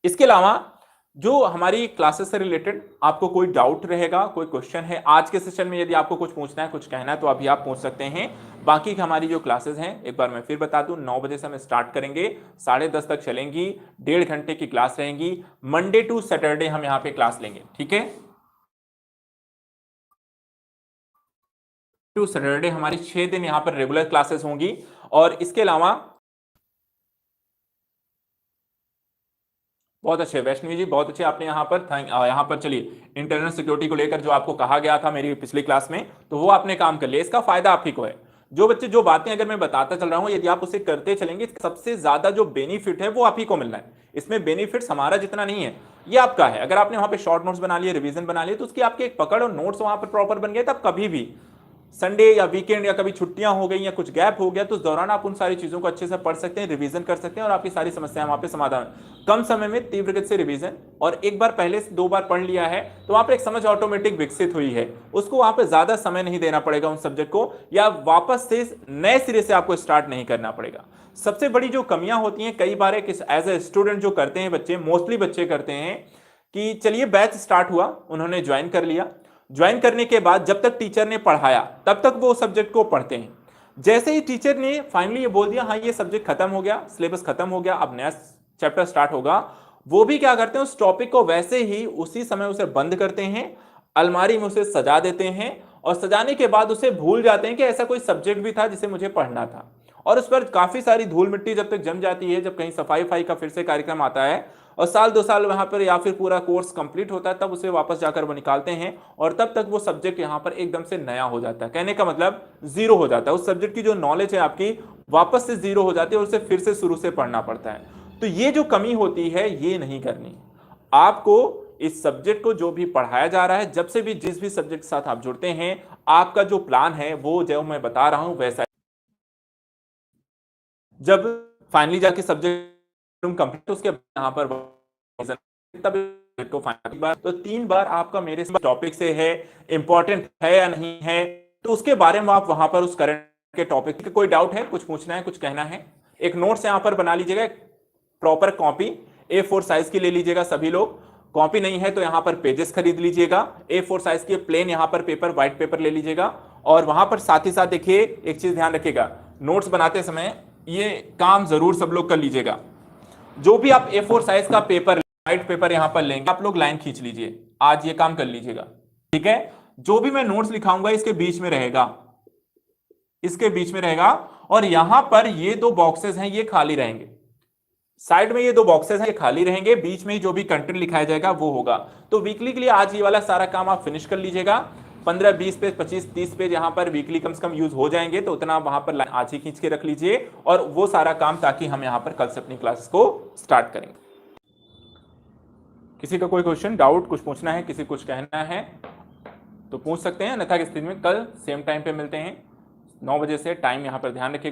इसके अलावा जो हमारी क्लासेस से रिलेटेड आपको कोई डाउट रहेगा, कोई क्वेश्चन है आज के सेशन में, यदि आपको कुछ पूछना है, कुछ कहना है, तो अभी आप पूछ सकते हैं। बाकी हमारी जो क्लासेस हैं एक बार मैं फिर बता दूं, 9 बजे से हम स्टार्ट करेंगे, 10:30 तक चलेंगी, 1.5 घंटे की क्लास रहेंगी। मंडे टू सैटरडे हम यहाँ पे क्लास लेंगे, ठीक है। टू सैटरडे हमारी 6 दिन यहाँ पर रेगुलर क्लासेस होंगी। और इसके अलावा बहुत अच्छे वैष्णवी जी, बहुत अच्छे आपने यहाँ पर चलिए इंटरनल सिक्योरिटी को लेकर जो आपको कहा गया था मेरी पिछली क्लास में, तो वो आपने काम कर लिया। इसका फायदा आप ही को है। जो बच्चे जो बातें अगर मैं बताता चल रहा हूं, यदि आप उसे करते चलेंगे, सबसे ज्यादा जो बेनिफिट है वो आप ही को मिलना है। इसमें बेनिफिट्स हमारा जितना नहीं है, ये आपका है। अगर आपने वहां पे शॉर्ट नोट्स बना लिए, रिवीजन बना लिए, तो उसकी आपकी एक पकड़ और नोट्स वहां पर प्रॉपर बन गए, तब कभी भी संडे या वीकेंड या कभी छुट्टियां हो गई या कुछ गैप हो गया, तो उस दौरान आप उन सारी चीजों को अच्छे से पढ़ सकते हैं, रिवीजन कर सकते हैं, और आपकी सारी समस्याएं वहां पे समाधान। कम समय में तीव्र गति से रिवीजन, और एक बार पहले से 2 बार पढ़ लिया है तो वहां पर एक समझ ऑटोमेटिक विकसित हुई है, उसको वहां पर ज्यादा समय नहीं देना पड़ेगा उन सब्जेक्ट को, या वापस से नए सिरे से आपको स्टार्ट नहीं करना पड़ेगा। सबसे बड़ी जो कमियां होती हैं कई बार एज ए स्टूडेंट जो करते हैं बच्चे, मोस्टली बच्चे करते हैं कि चलिए बैच स्टार्ट हुआ, उन्होंने ज्वाइन कर लिया, ज्वाइन करने के बाद जब तक टीचर ने पढ़ाया तब तक वो सब्जेक्ट को पढ़ते हैं। जैसे ही टीचर ने फाइनली ये बोल दिया हाँ ये सब्जेक्ट खत्म हो गया, सिलेबस खत्म हो गया, अब नया चैप्टर स्टार्ट होगा, वो भी क्या करते हैं, उस टॉपिक को वैसे ही उसी समय उसे बंद करते हैं, अलमारी में उसे सजा देते हैं, और सजाने के बाद उसे भूल जाते हैं कि ऐसा कोई सब्जेक्ट भी था जिसे मुझे पढ़ना था। और उस पर काफी सारी धूल मिट्टी जब तक जम जाती है, जब कहीं सफाई का फिर से कार्यक्रम आता है और साल 2 साल वहां पर या फिर पूरा कोर्स कंप्लीट होता है, तब उसे वापस जाकर वो निकालते हैं, और तब तक वो सब्जेक्ट यहां पर एकदम से नया हो जाता है। कहने का मतलब जीरो हो जाता है, उस सब्जेक्ट की जो नॉलेज है आपकी वापस से जीरो हो जाती है और उसे फिर से शुरू से पढ़ना पड़ता है। तो ये जो कमी होती है ये नहीं करनी आपको। इस सब्जेक्ट को जो भी पढ़ाया जा रहा है, जब से भी जिस भी सब्जेक्ट के साथ आप जुड़ते हैं, आपका जो प्लान है वो जो मैं बता रहा हूं वैसा, जब फाइनली जाके सब्जेक्ट कंप्लीट, उसके यहाँ पर तब को फाइनल तो 3 बार आपका मेरे टॉपिक से है, इंपॉर्टेंट है या नहीं है, तो उसके बारे में आप वहां पर उस करंट के टॉपिक कोई डाउट है, कुछ पूछना है, कुछ कहना है, एक नोट्स यहां पर बना लीजिएगा, प्रॉपर कॉपी A4 साइज की ले लीजिएगा सभी लोग। कॉपी नहीं है तो यहां पर पेजेस खरीद लीजिएगा, A4 साइज के प्लेन यहां पर पेपर, व्हाइट पेपर ले लीजिएगा। और वहां पर साथ ही साथ देखिए एक चीज ध्यान रखिएगा, नोट्स बनाते समय ये काम जरूर सब लोग कर लीजिएगा। जो भी आप A4 साइज का पेपर, व्हाइट पेपर यहां पर लेंगे, आप लोग लाइन खींच लीजिए, आज ये काम कर लीजिएगा, ठीक है। जो भी मैं नोट्स लिखाऊंगा इसके बीच में रहेगा, इसके बीच में रहेगा, और यहां पर ये 2 बॉक्सेस हैं ये खाली रहेंगे, साइड में ये 2 बॉक्सेस हैं ये खाली रहेंगे, बीच में जो भी कंटेंट लिखाया जाएगा वो होगा। तो वीकली के लिए आज ये वाला सारा काम आप फिनिश कर लीजिएगा। 15, 20 पेज, 25, 30 पेज यहाँ पर वीकली कम से कम यूज हो जाएंगे, तो उतना वहां पर आज ही खींच के रख लीजिए और वो सारा काम, ताकि हम यहाँ पर कल से अपनी क्लासेस को स्टार्ट करेंगे। किसी का कोई क्वेश्चन, डाउट, कुछ पूछना है, किसी कुछ कहना है तो पूछ सकते हैं, अन्यथा की स्थिति में कल सेम टाइम पे मिलते हैं 9 बजे से। टाइम यहाँ पर ध्यान रखिएगा।